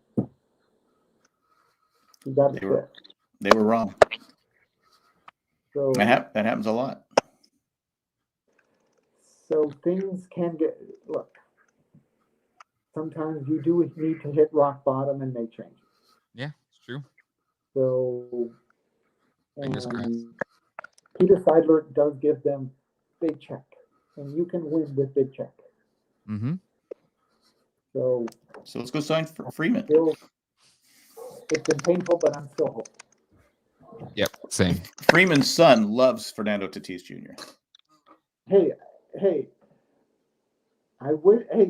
He got it. They were wrong. So that happens a lot. So things can look, sometimes you do need to hit rock bottom and make changes. Yeah, it's true. So, and Peter Seidler does give them big check, and you can win with big check. Mm-hmm. So let's go sign for Freeman. It's been painful, but I'm still hopeful. Yep, same. Freeman's son loves Fernando Tatis Jr. Hey,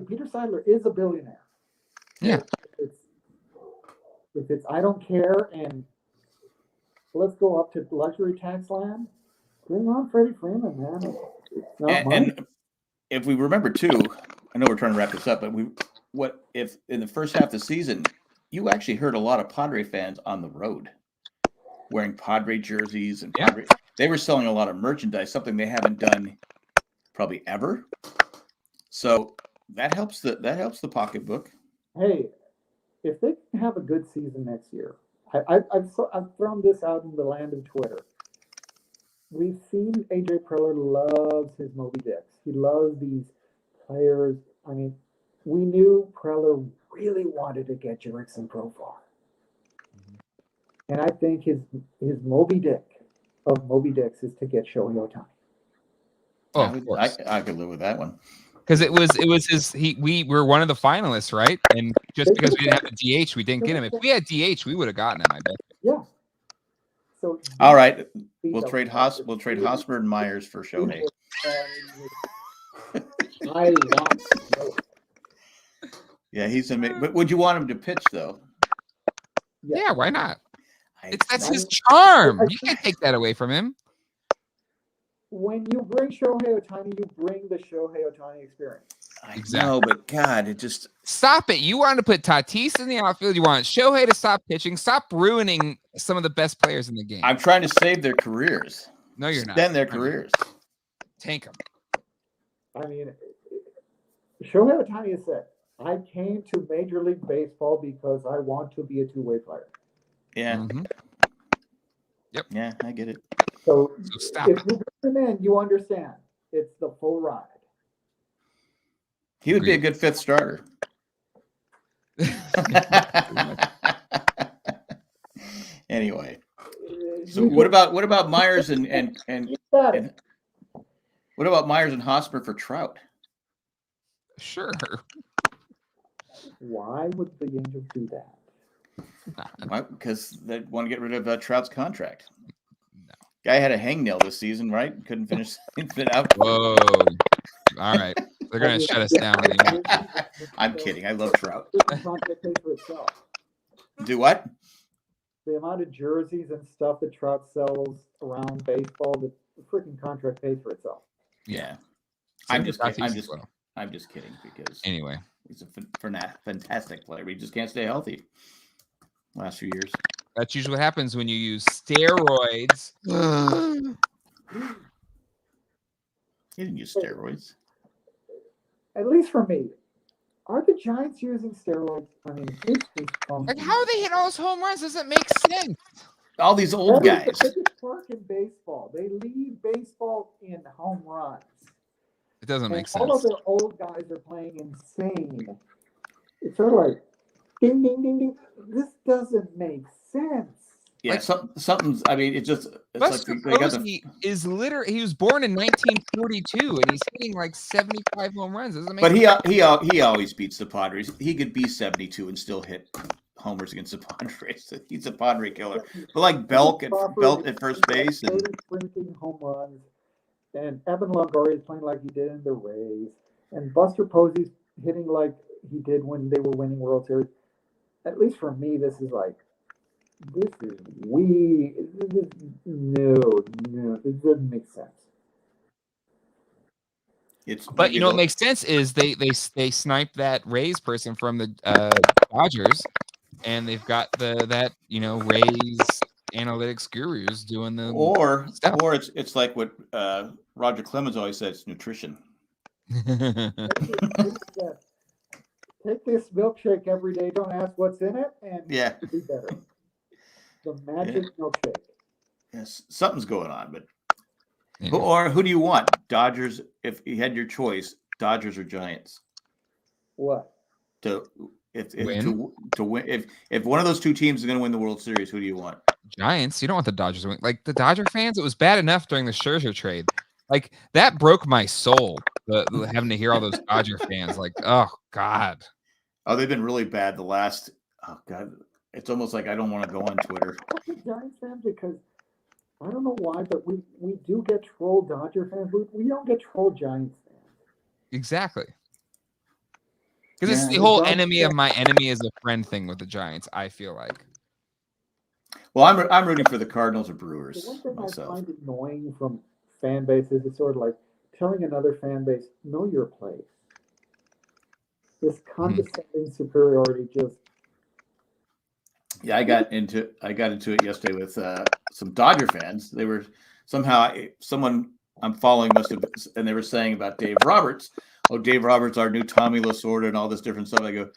Peter Seidler is a billionaire. Yeah. If it's I don't care and let's go up to luxury tax land, bring on Freddie Freeman, man. It's not money. And if we remember too, I know we're trying to wrap this up, but what if in the first half of the season, you actually heard a lot of Padre fans on the road wearing Padre jerseys and Padre. They were selling a lot of merchandise, something they haven't done probably ever. So that helps the pocketbook. Hey, if they can have a good season next year, I've thrown this out in the land of Twitter. We've seen AJ Preller loves his Moby Dicks. He loves these players. I mean, we knew Preller really wanted to get Jurickson Profar. And I think his Moby Dick of Moby Dicks is to get Shohei Ohtani. Oh, I could live with that one. Because it was his. We were one of the finalists, right? And just because we didn't have the DH, we didn't get him. If we had DH, we would have gotten him. I bet. Yeah. So all right, we'll trade Hosmer and Myers for Shohei. I want Shohei. Yeah, he's amazing. But would you want him to pitch though? Yeah, why not? That's his charm. You can't take that away from him. When you bring Shohei Ohtani, you bring the Shohei Ohtani experience. I know, but God, it just... Stop it. You want to put Tatis in the outfield. You want Shohei to stop pitching. Stop ruining some of the best players in the game. I'm trying to save their careers. No, you're not. Extend their careers. Tank them. I mean, Shohei Ohtani has said, I came to Major League Baseball because I want to be a two-way player. Yeah. Mm-hmm. Yep. Yeah, I get it. So stop. If you bring him in, you understand. It's the full ride. He would be a good fifth starter. Anyway, so what about Myers and what about Myers and Hosmer for Trout? Sure. Why would the Angels do that? Because they want to get rid of Trout's contract. Guy had a hangnail this season, right? Couldn't finish it out. Whoa. All right. They're going to shut us down anyway. I'm kidding. I love Trout. Contract pays for itself. Do what? The amount of jerseys and stuff that Trout sells around baseball, the freaking contract pays for itself. Yeah. Same I'm with just kidding. Tatis as well. I'm just kidding because Anyway, he's a fantastic player. He just can't stay healthy. Last few years. that's usually what happens when you use steroids. He didn't use steroids. At least for me. Are the Giants using steroids? I mean, it's just Like, how are they hitting all those home runs? Doesn't make sense. All these old That guys. is the biggest part in baseball. They lead baseball in home runs. It doesn't make All of sense. their old guys are playing insane. It's sort of like, ding, ding, ding, ding. This doesn't make sense. Yeah, something's. I mean, it's Buster like they got Posey is literally, he was born in 1942 and he's hitting like 75 home runs. Doesn't make But sense. he always beats the Padres. He could be 72 and still hit homers against the Padres. He's a Padre killer. But like Belk at first base and Sprinting home runs, and Evan Longoria is playing like he did in the Rays, and Buster Posey's hitting like he did when they were winning World Series. At least for me, this is no, it doesn't make sense. But you know what makes sense is they sniped that Rays person from the Dodgers, and they've got that Rays analytics gurus doing the or stuff. it's like what Roger Clemens always said, it's nutrition. Take this milkshake every day. Don't ask what's in it, and Yeah. be better. The magic milkshake. Yes, something's going on, but who do you want? Dodgers, if you had your choice, Dodgers or Giants? What? To Win? win. If one of those two teams is going to win the World Series, who do you want? Giants. You don't want the Dodgers to win. Like the Dodger fans, it was bad enough during the Scherzer trade. Like that broke my soul. Having to hear all those Dodger fans, like, oh God. Oh, they've been really bad the last. Oh God, it's almost like I don't want to go on Twitter. I'm a Giants fan because I don't know why, but we do get troll Dodger fans. We don't get troll Giants fans. Exactly. Because it's the whole enemy of my enemy is a friend thing with the Giants. I feel like. Well, I'm rooting for the Cardinals or Brewers. The one thing myself. I find annoying from fan bases is sort of like telling another fan base, know your place. This condescending superiority just. Yeah, I got into it yesterday with some Dodger fans. They were someone I'm following must have, and they were saying about Dave Roberts. Oh, Dave Roberts, our new Tommy Lasorda, and all this different stuff. I go,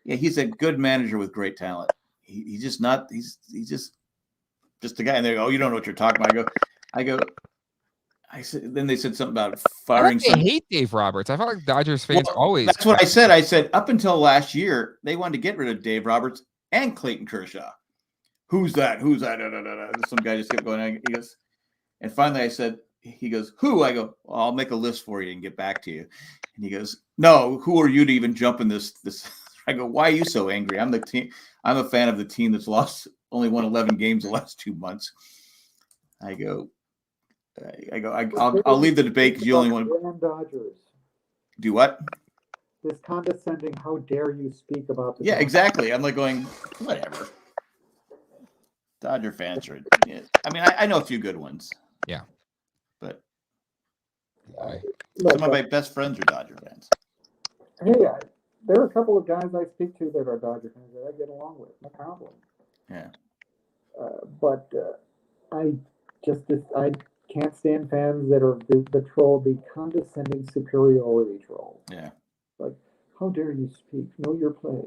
yeah, he's a good manager with great talent. He's just not. He's just a guy. And they go, oh, you don't know what you're talking about. I said. Then they said something about firing. I hate Dave Roberts. I felt like Dodgers fans always. That's what I said. I said up until last year, they wanted to get rid of Dave Roberts and Clayton Kershaw. Who's that? Who's that? Some guy just kept going. He goes, and finally I said, he goes, who? I go, well, I'll make a list for you and get back to you. And he goes, no, who are you to even jump in this? I go, why are you so angry? I'm the team. I'm a fan of the team that's only won 11 games the last 2 months. I'll leave the debate because you only want Dodgers. Do what? This condescending, how dare you speak about the Yeah, exactly. I'm like going, whatever. Dodger fans are. Yeah. I mean, I know a few good ones. Yeah. But Look, some of my best friends are Dodger fans. Hey, there are a couple of guys I speak to that are Dodger fans that I get along with. No problem. Yeah. But I can't stand fans that are the troll, the condescending superiority troll. Yeah. Like, how dare you speak? Know your place.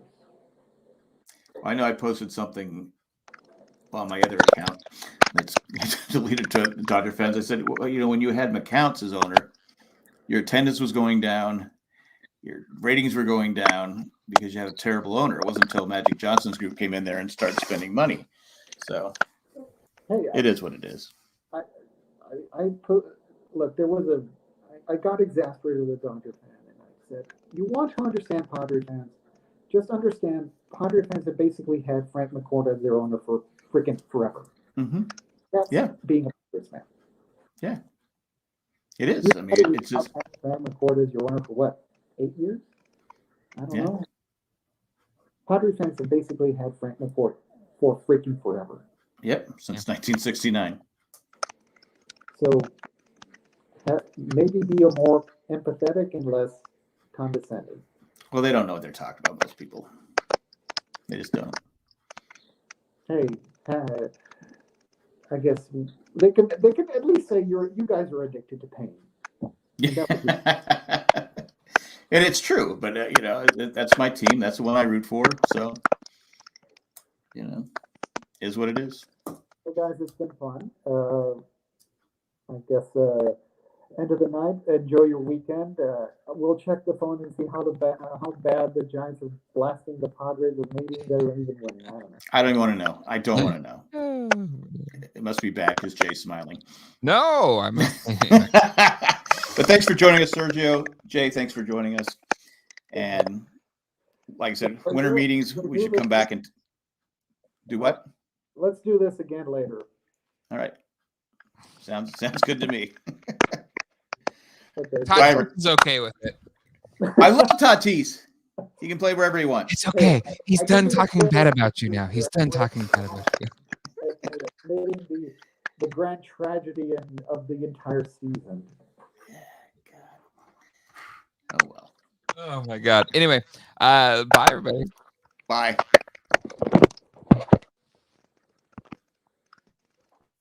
I know I posted something on my other account. It's deleted to Dodger fans. I said, well, when you had McCounts as owner, your attendance was going down, your ratings were going down because you had a terrible owner. It wasn't until Magic Johnson's group came in there and started spending money. So it is what it is. I got exasperated with a Dodger fan, and I said, you want to understand Padre fans, just understand Padre fans have basically had Frank McCourt as their owner for freaking forever. Mm-hmm. That's being a man. Yeah, it is. I mean, it's just Frank McCourt is your runner for what? 8 years? I don't Yeah. know. Padre fans have basically had Frank McCourt for freaking forever. yep since 1969. So maybe be a more empathetic and less condescending. Well, they don't know what they're talking about. Most people, they just don't. Hey, I guess they can at least say you guys are addicted to pain. And it's true, but that's my team. That's the one I root for. So, is what it is. So guys, it's been fun. I guess end of the night. Enjoy your weekend. We'll check the phone and see how bad the Giants are blasting the Padres, or maybe they're even winning. I don't know. I don't even want to know. I don't want to know. It must be bad because Jay's smiling. No, I'm. But thanks for joining us, Sergio. Jay, thanks for joining us. And like I said, winter meetings, we should come back and do what? Let's do this again later. All right. Sounds good to me. Okay. Tatis is okay with it. I love Tatis. He can play wherever he wants. It's okay. He's done talking bad about you now. He's done talking bad about you. Admitting the grand tragedy of the entire season. Oh well. Oh my God. Anyway, bye everybody. Bye.